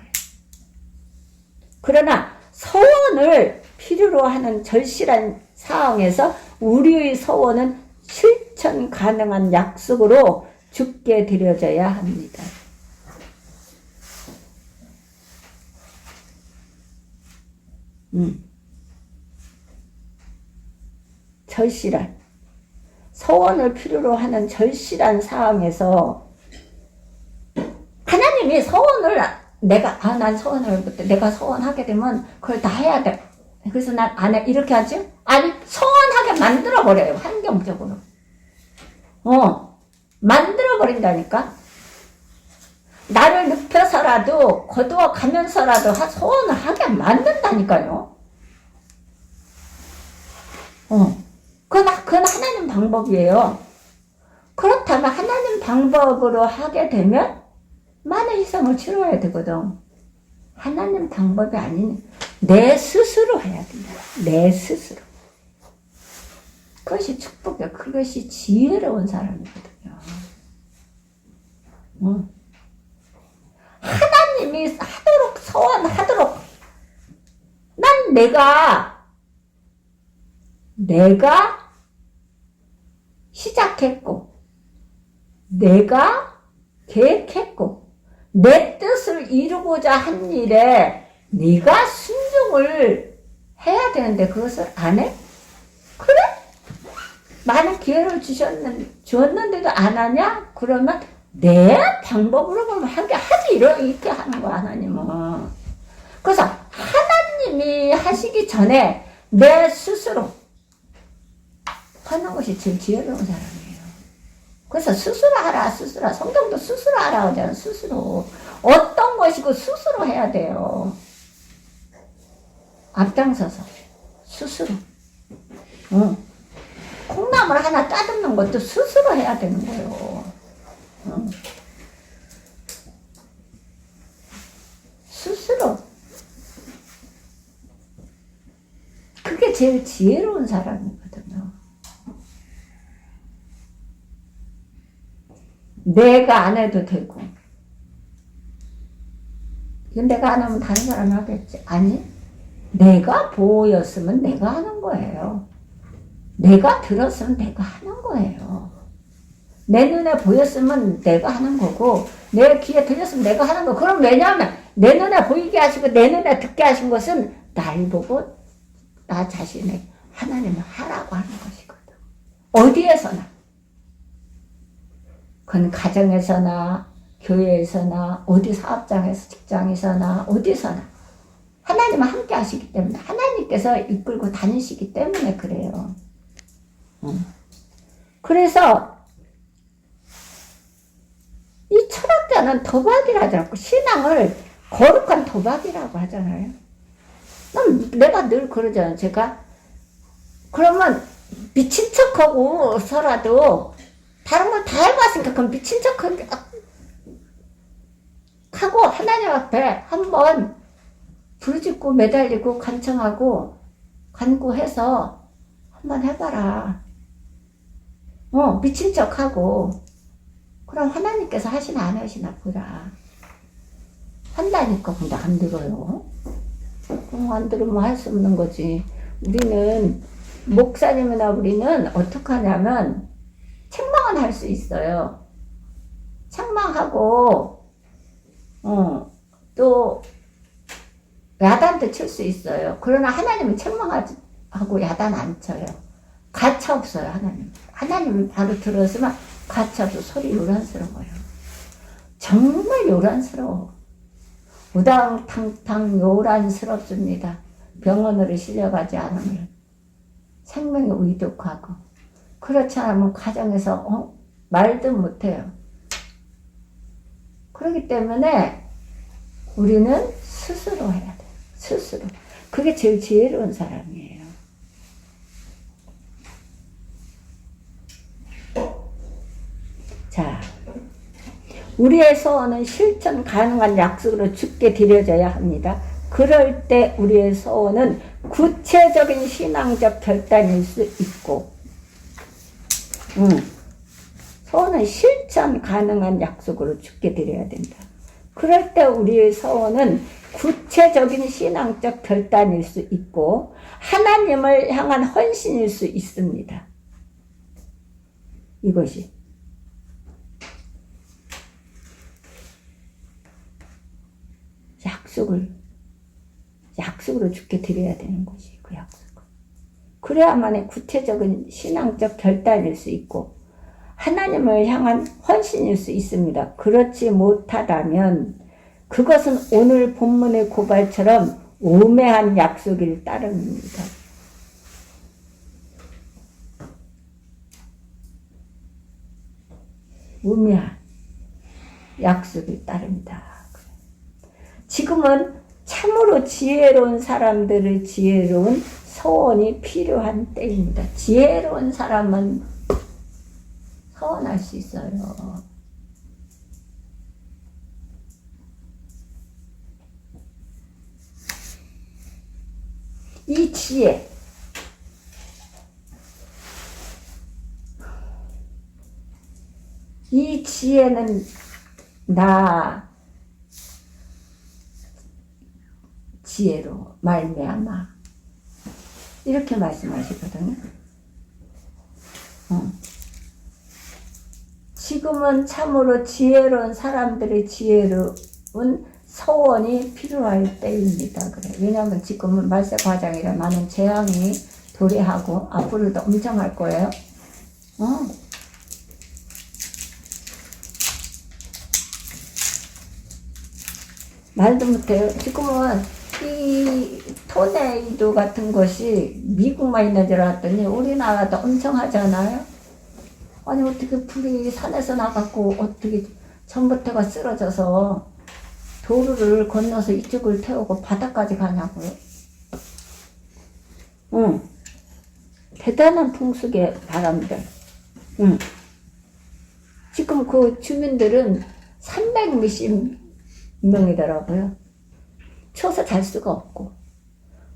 그러나 서원을 필요로 하는 절실한 상황에서 우리의 서원은 실천 가능한 약속으로 주께 드려져야 합니다. 절실한 서원을 필요로 하는 절실한 상황에서 하나님이 서원을 난 서원을 내가 서원하게 되면 그걸 다 해야 돼. 그래서 난 안 해. 이렇게 하지? 아니 서원하게 만들어 버려요. 환경적으로. 만들어 버린다니까. 나를 눕혀서라도 거두어 가면서라도 서원을 하게 만든다니까요. 그건 하나님 방법이에요. 그렇다면 하나님 방법으로 하게 되면 많은 희생을 치러야 되거든. 하나님 방법이 아닌 내 스스로 해야 된다. 내 스스로. 그것이 축복이야. 그것이 지혜로운 사람이거든요. 하나님이 하도록 서원하도록 난 내가 시작했고 내가 계획했고 내 뜻을 이루고자 한 일에 네가 순종을 해야 되는데 그것을 안 해? 그래? 많은 기회를 주었는데도 안 하냐? 그러면 내 방법으로 보면 하지 이렇게 하는 거야 하나님은. 그래서 하나님이 하시기 전에 내 스스로 하는 것이 제일 지혜로운 사람이에요. 그래서 스스로 하라, 스스로. 성경도 스스로 하라 하잖아, 스스로. 어떤 것이고 스스로 해야 돼요. 앞장서서. 스스로. 콩나물 하나 따듬는 것도 스스로 해야 되는 거예요. 스스로. 그게 제일 지혜로운 사람이거든요. 내가 안 해도 되고. 내가 안 하면 다른 사람이 하겠지. 아니, 내가 보였으면 내가 하는 거예요. 내가 들었으면 내가 하는 거예요. 내 눈에 보였으면 내가 하는 거고, 내 귀에 들렸으면 내가 하는 거. 그럼 왜냐하면 내 눈에 보이게 하시고 내 눈에 듣게 하신 것은 날 보고 나 자신의 하나님을 하라고 하는 것이거든. 어디에서나. 그건 가정에서나 교회에서나 어디 사업장에서 직장에서나 어디서나 하나님은 함께 하시기 때문에 하나님께서 이끌고 다니시기 때문에 그래요. 그래서 이 철학자는 도박이라 하지 않고 신앙을 거룩한 도박이라고 하잖아요. 내가 늘 그러잖아. 제가 그러면 미친 척하고서라도 다른 걸 다 해봤으니까 그럼 미친 척하고 하나님 앞에 한번 부르짖고 매달리고 간청하고 간구해서 한번 해봐라. 미친 척하고 그럼 하나님께서 하시나 안 하시나 보라. 한다니까. 근데 안 들어요. 그럼 안 들으면 할 수 없는 거지. 우리는 목사님이나 우리는 어떻게 하냐면 책망은 할 수 있어요. 책망하고 또 야단도 칠 수 있어요. 그러나 하나님은 책망하고 야단 안 쳐요. 가차 없어요. 하나님을 바로 들었으면 가차 없어. 소리 요란스러워요. 정말 요란스러워. 우당탕탕 요란스럽습니다. 병원으로 실려가지 않으면 생명이 위독하고 그렇지 않으면 가정에서 말도 못해요. 그렇기 때문에 우리는 스스로 해야 돼요. 스스로. 그게 제일 지혜로운 사람이에요. 자, 우리의 소원은 실천 가능한 약속으로 주께 드려져야 합니다. 그럴 때 우리의 소원은 구체적인 신앙적 결단일 수 있고, 소원은 실천 가능한 약속으로 주께 드려야 된다. 그럴 때 우리의 소원은 구체적인 신앙적 결단일 수 있고, 하나님을 향한 헌신일 수 있습니다. 이것이. 약속으로 주께 드려야 되는 것이 그 약속은. 그래야만의 구체적인 신앙적 결단일 수 있고 하나님을 향한 헌신일 수 있습니다. 그렇지 못하다면 그것은 오늘 본문의 고발처럼 우매한 약속일 따름입니다. 우매한 약속일 따릅니다. 지금은 참으로 지혜로운 사람들의 지혜로운 소원이 필요한 때입니다. 지혜로운 사람은 소원할 수 있어요. 이 지혜, 이 지혜는 나 지혜로 말미암아 이렇게 말씀하시거든요. 지금은 참으로 지혜로운 사람들의 지혜로운 소원이 필요할 때입니다. 그래. 왜냐하면 지금은 말세 과장이라 많은 재앙이 도래하고 앞으로도 엄청 할 거예요. 말도 못해요. 지금은 이 토네이도 같은 것이 미국만 있는 줄 알았더니 우리나라도 엄청 하잖아요. 아니 어떻게 불이 산에서 나갖고 어떻게 전봇대가 쓰러져서 도로를 건너서 이쪽을 태우고 바다까지 가냐고요. 대단한 풍속의 바람들. 지금 그 주민들은 300 몇십 명이더라고요. 추워서 잘 수가 없고.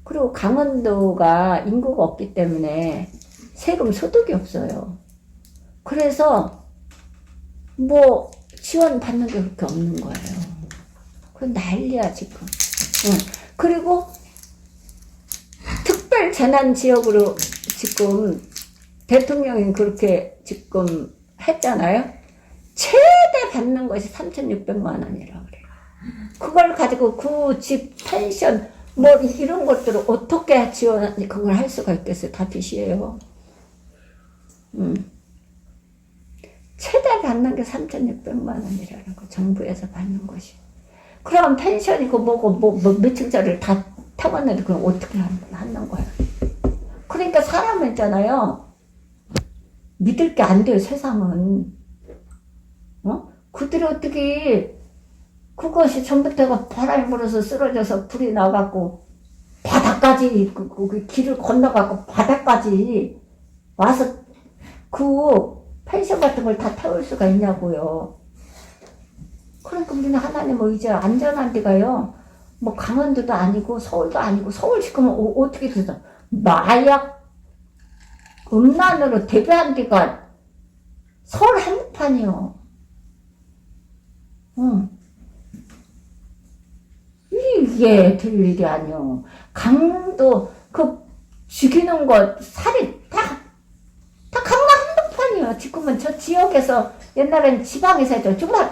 그리고 강원도가 인구가 없기 때문에 세금 소득이 없어요. 그래서 뭐 지원 받는 게 그렇게 없는 거예요. 그 난리야 지금. 그리고 특별 재난 지역으로 지금 대통령이 그렇게 지금 했잖아요. 최대 받는 것이 3,600만 원이라고 그래요. 그걸 가지고 그 집 펜션 뭐 이런 것들을 어떻게 지원하니 그걸 할 수가 있겠어요. 다 빚이에요. 최대 받는 게 3,600만 원이라는 거, 정부에서 받는 것이. 그럼 펜션이고 뭐고 뭐 몇 층짜리를 다 타봤는데 그럼 어떻게 하는 거야. 그러니까 사람은 있잖아요. 믿을 게 안 돼요, 세상은. 그들이 어떻게 그것이 전부터가 바람이 불어서 쓰러져서 불이 나갖고 바다 나까지 그 길을 건너가고 바다까지 와서 그 펜션 같은 걸 다 태울 수가 있냐고요. 그러니까 우리는 하나님 의지야. 안전한 데가요. 뭐 강원도도 아니고 서울도 아니고 서울 지금 어떻게 되죠? 마약 음란으로 대비한 데가 서울 한복판이요. 이게 될 일이 아니요. 강도 그 죽이는 것 살이 다 강남 한복판이요. 지금은 저 지역에서 옛날엔 지방에서 했죠. 정말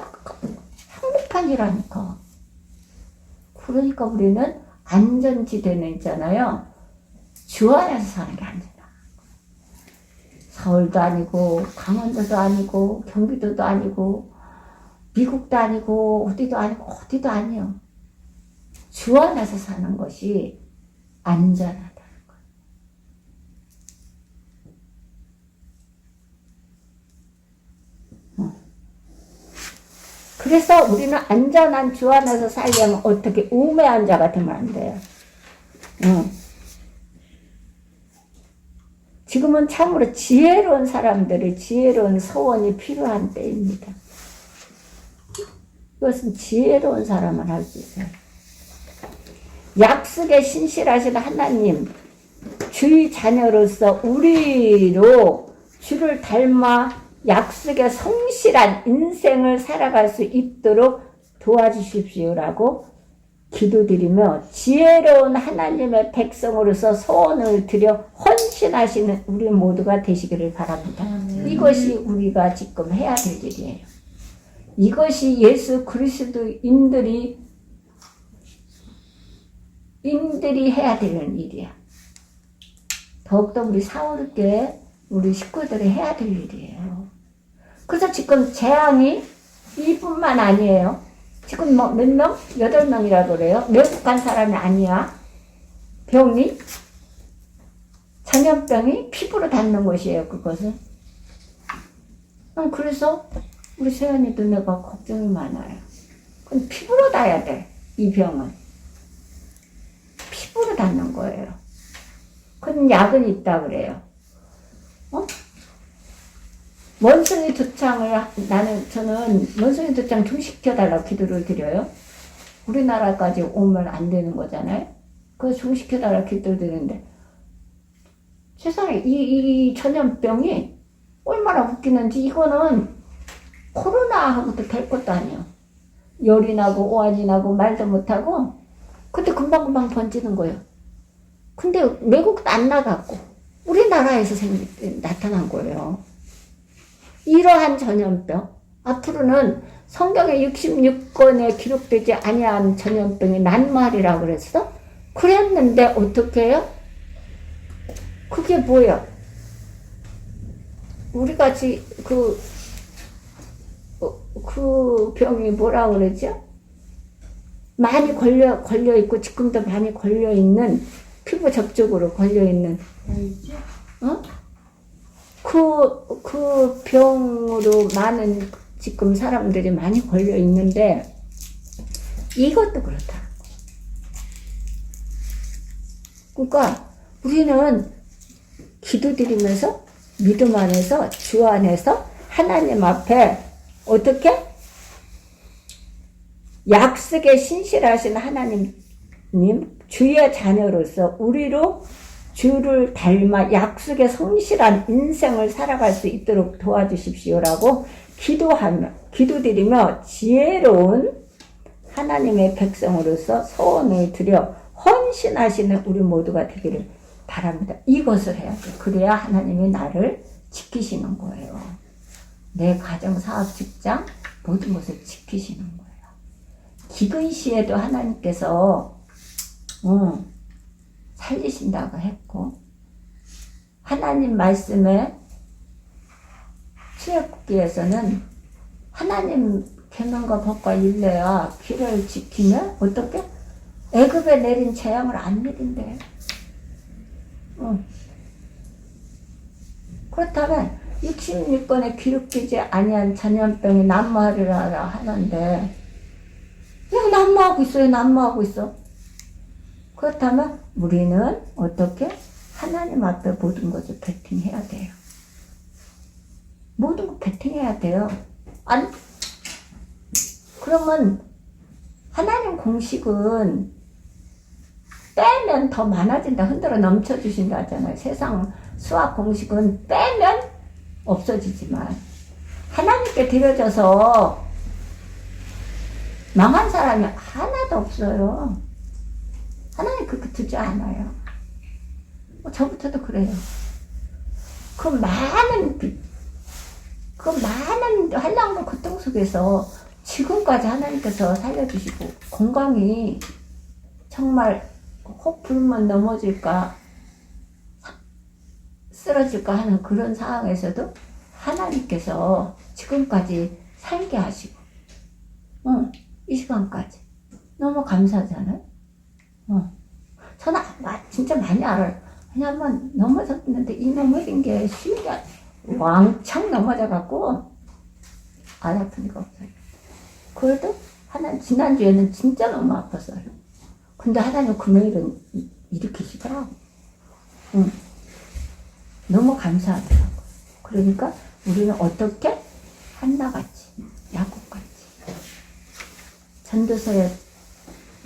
한복판이라니까. 그러니까 우리는 안전지대는 있잖아요. 주 안에서 사는 게 안전하. 서울도 아니고 강원도도 아니고 경기도도 아니고 미국도 아니고 어디도 아니요. 주 안에서 사는 것이 안전하다는 거예요. 그래서 우리는 안전한 주 안에서 살려면 어떻게 우매한 자가 되면 안 돼요. 지금은 참으로 지혜로운 사람들이 지혜로운 소원이 필요한 때입니다. 이것은 지혜로운 사람만 할 수 있어요. 약속에 신실하신 하나님, 주의 자녀로서 우리로 주를 닮아 약속에 성실한 인생을 살아갈 수 있도록 도와주십시오라고 기도드리며 지혜로운 하나님의 백성으로서 소원을 드려 헌신하시는 우리 모두가 되시기를 바랍니다. 이것이 우리가 지금 해야 될 일이에요. 이것이 예수 그리스도인들이 해야 되는 일이야. 더욱더 우리 사울교회 우리 식구들이 해야 될 일이에요. 그래서 지금 재앙이 이뿐만 아니에요. 지금 몇 명? 8명이라고 그래요. 외국 간 사람이 아니야. 병이 전염병이 피부로 닿는 것이에요. 그것은. 그래서 우리 세연이도 내가 걱정이 많아요. 그건 피부로 닿아야 돼. 이 병은 피부로 닿는 거예요. 그건 약은 있다 그래요. 원숭이 두창을 저는 원숭이 두창 좀 시켜달라고 기도를 드려요. 우리나라까지 오면 안 되는 거잖아요. 그래서 좀 시켜달라고 기도를 드리는데 세상에 이 전염병이 얼마나 웃기는지 이거는 코로나하고도 될 것도 아니에요. 열이 나고 오한이 나고 말도 못하고 근데 금방금방 번지는 거예요. 근데 외국도 안 나갔고 우리나라에서 나타난 거예요. 이러한 전염병 앞으로는 성경에 66권에 기록되지 아니한 전염병이 난무하리라고 그랬어? 그랬는데 어떻게 해요? 그게 뭐야? 우리같이 그 병이 뭐라 그러죠? 많이 걸려있고 지금도 많이 걸려있는 피부 접촉으로 걸려있는 그 병으로 많은 지금 사람들이 많이 걸려있는데 이것도 그렇다. 그러니까 우리는 기도드리면서 믿음 안에서 주 안에서 하나님 앞에 어떻게? 약속에 신실하신 하나님 주의 자녀로서 우리로 주를 닮아 약속에 성실한 인생을 살아갈 수 있도록 도와주십시오라고 기도드리며 지혜로운 하나님의 백성으로서 소원을 드려 헌신하시는 우리 모두가 되기를 바랍니다. 이것을 해야 돼. 그래야 하나님이 나를 지키시는 거예요. 내 가정, 사업, 직장 모든 것을 지키시는 거예요. 기근 시에도 하나님께서 살리신다고 했고 하나님 말씀에 출애굽기에서는 하나님 계명과 법과 율례와 길을 지키면 어떻게? 애굽에 내린 재앙을 안 내린대. 그렇다면 66권에 기록되지 아니한 전염병이 난무하리라 하는데 왜 난무하고 있어요? 난무하고 있어. 그렇다면 우리는 어떻게? 하나님 앞에 모든 것을 베팅해야 돼요. 모든 거 베팅해야 돼요. 아니, 그러면 하나님 공식은 빼면 더 많아진다. 흔들어 넘쳐주신다 하잖아요. 세상 수학 공식은 빼면 없어지지만 하나님께 드려져서 망한 사람이 하나도 없어요. 하나님 그렇게 두지 않아요. 저부터도 그래요. 그 많은 한량도 고통 속에서 지금까지 하나님께서 살려주시고 건강이 정말 혹 불면 넘어질까 쓰러질까 하는 그런 상황에서도 하나님께서 지금까지 살게 하시고 이 시간까지 너무 감사하잖아요. 저는 진짜 많이 알아요. 왜냐면 넘어졌는데 이 넘어진 게 쉬운 게 왕창 넘어져갖고 안 아픈 리가 없어요. 그래도 지난주에는 진짜 너무 아팠어요. 근데 하나님 금요일은 일으키시더라고. 너무 감사하더라고. 그러니까 우리는 어떻게? 한나같이, 야곱같이. 전도서의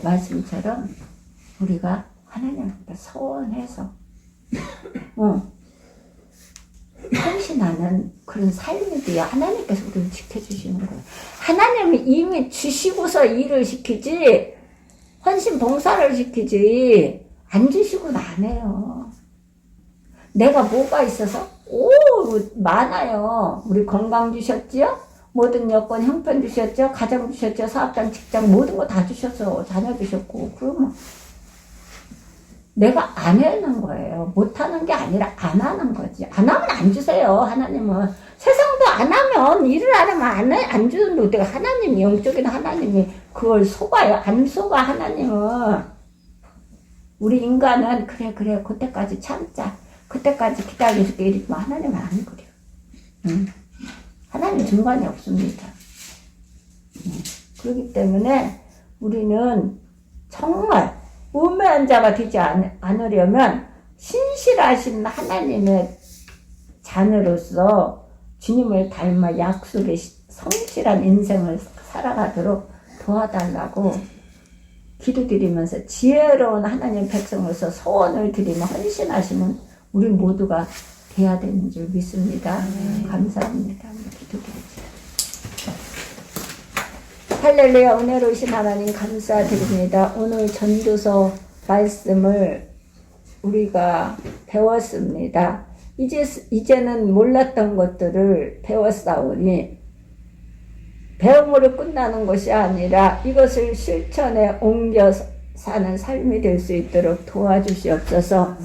말씀처럼 우리가 하나님께 서원해서 헌신하는 그런 삶이 돼야 하나님께서 우리를 지켜주시는 거예요. 하나님이 이미 주시고서 일을 시키지 헌신 봉사를 시키지 안 주시고는 안 해요. 내가 뭐가 있어서? 많아요. 우리 건강 주셨지요? 모든 여건 형편 주셨죠? 가정 주셨죠? 사업장 직장 모든 거 다 주셔서 자녀 주셨고 그러면 내가 안 하는 거예요. 못하는 게 아니라 안 하는 거지. 안 하면 안 주세요. 하나님은 세상도 안 하면 일을 안 하면 안 주는데 내가 하나님이 영적인 하나님이 그걸 속아요. 안 속아 하나님은. 우리 인간은 그래 그때까지 참자. 그때까지 기다려줄게 이러지만 하나님은 안 그래요. 하나님 중간에 없습니다. 그렇기 때문에 우리는 정말 우매한 자가 되지 않으려면 신실하신 하나님의 자녀로서 주님을 닮아 약속의 성실한 인생을 살아가도록 도와달라고 기도드리면서 지혜로운 하나님 백성으로서 소원을 드리며 헌신하시는 우리 모두가 돼야 되는 줄 믿습니다. 감사합니다. 기도드립니다. 할렐루야. 은혜로우신 하나님 감사드립니다. 오늘 전도서 말씀을 우리가 배웠습니다. 이제는 몰랐던 것들을 배웠사오니 배움으로 끝나는 것이 아니라 이것을 실천에 옮겨 사는 삶이 될 수 있도록 도와주시옵소서.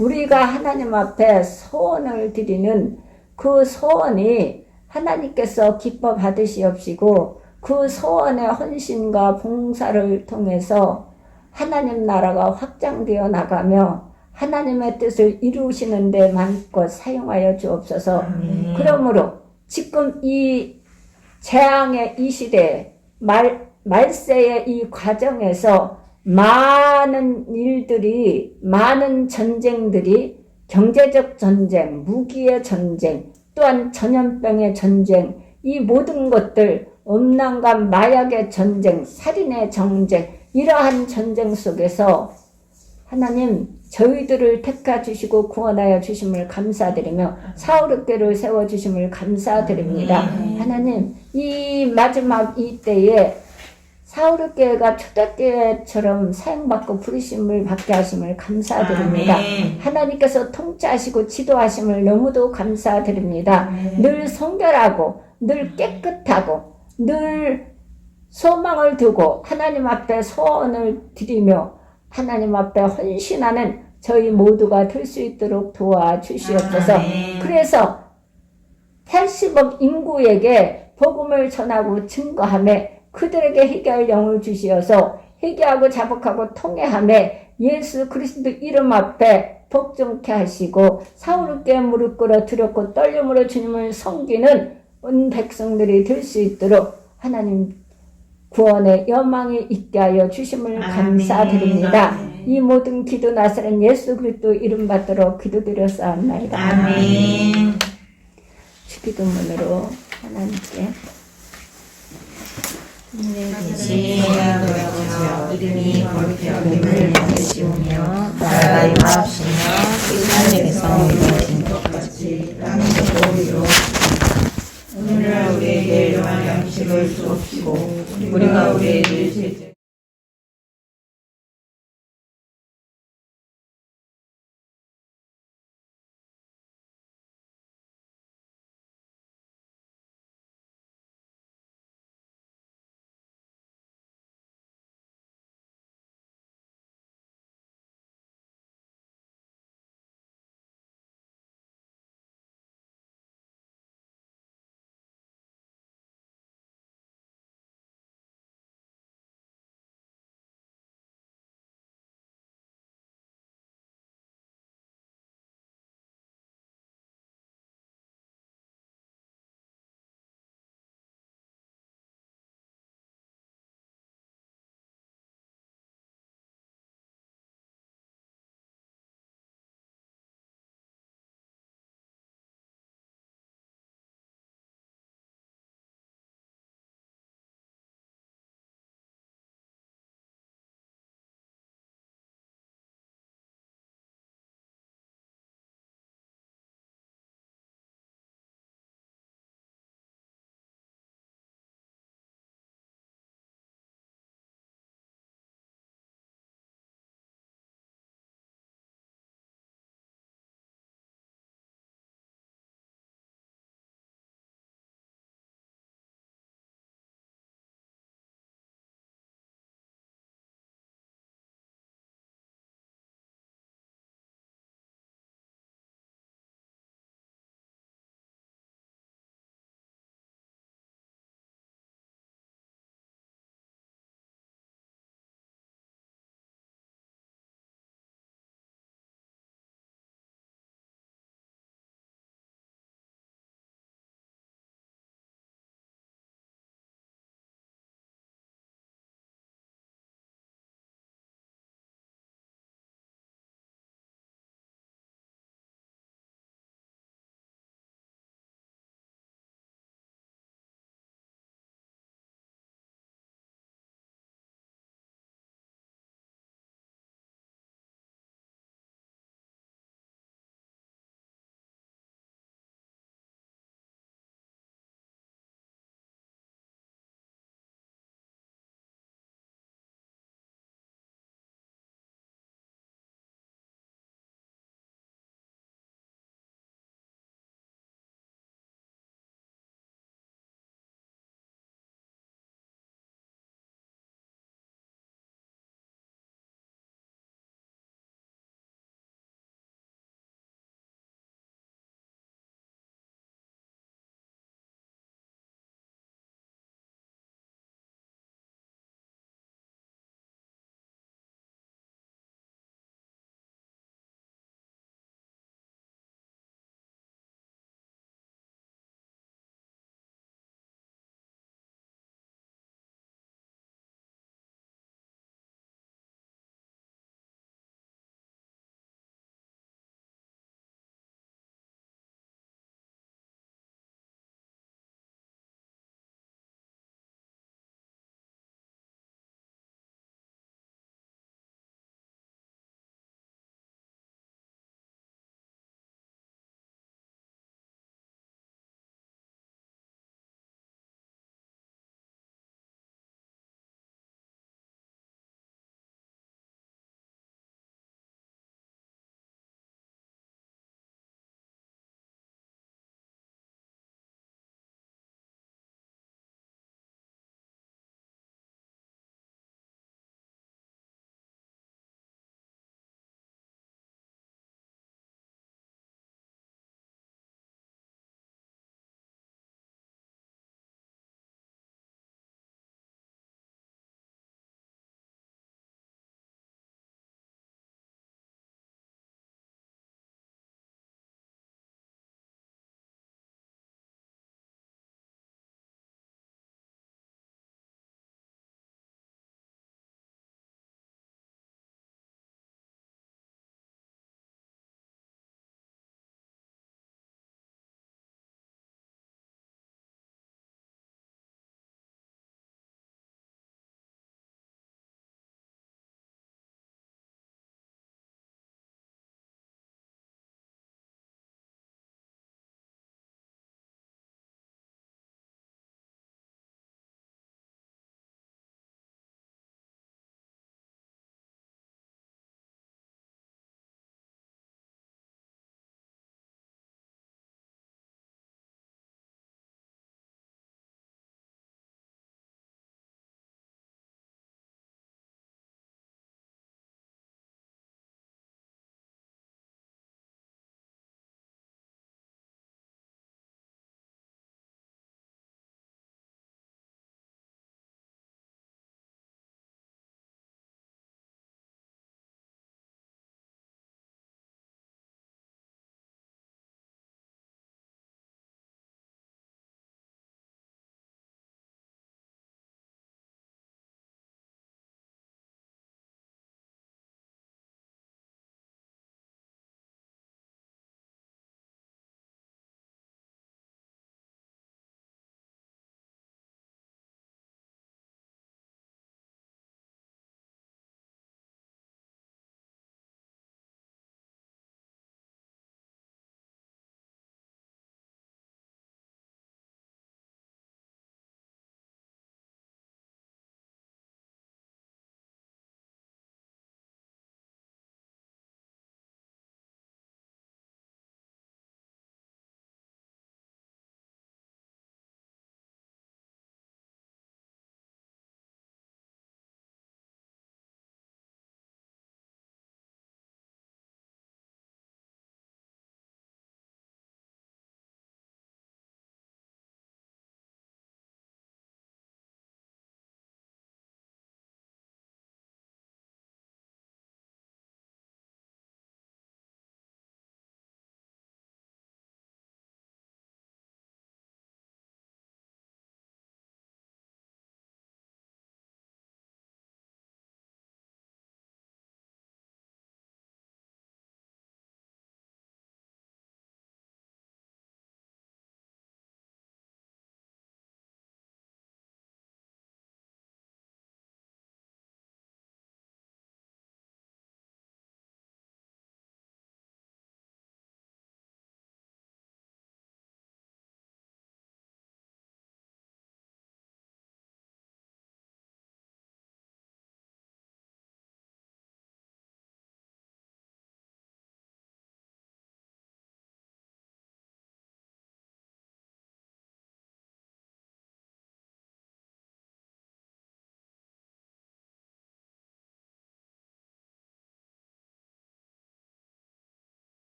우리가 하나님 앞에 소원을 드리는 그 소원이 하나님께서 기뻐 받으시옵시고 그 소원의 헌신과 봉사를 통해서 하나님 나라가 확장되어 나가며 하나님의 뜻을 이루시는 데 마음껏 사용하여 주옵소서. 그러므로 지금 이 재앙의 이 시대에 말세의 이 과정에서 많은 일들이, 많은 전쟁들이 경제적 전쟁, 무기의 전쟁, 또한 전염병의 전쟁, 이 모든 것들, 음란과 마약의 전쟁, 살인의 전쟁, 이러한 전쟁 속에서 하나님 저희들을 택하 주시고 구원하여 주심을 감사드리며 사울교회를 세워주심을 감사드립니다. 하나님 이 마지막 이 때에 사울교회가 초대교회처럼 사용받고 부르심을 받게 하심을 감사드립니다. 하나님께서 통치하시고 지도하심을 너무도 감사드립니다. 늘 성결하고 늘 깨끗하고 늘 소망을 두고 하나님 앞에 소원을 드리며 하나님 앞에 헌신하는 저희 모두가 될 수 있도록 도와주시옵소서. 그래서 80억 인구에게 복음을 전하고 증거하며 그들에게 희귀할 주시어서 희귀하고 자복하고 통회하며 예수 그리스도 이름 앞에 복종케 하시고 사울께 무릎 꿇어 두렵고 떨림으로 주님을 섬기는 온 백성들이 될 수 있도록 하나님 구원의 여망이 있게 하여 주심을 감사드립니다. 이 모든 기도 나사는 예수 그리스도 이름 받들어 기도드렸사옵나이다. 아멘. 주기도문으로 하나님께 시야 돌아오셔 이름이 거룩히 여김을 받으시오며 나라가 임하시며 하늘에서 이루어진 것 같이 땅에서도 이루어지고 오늘날 우리에게 일용할 양식을 주옵시고 우리가 우리에게 죄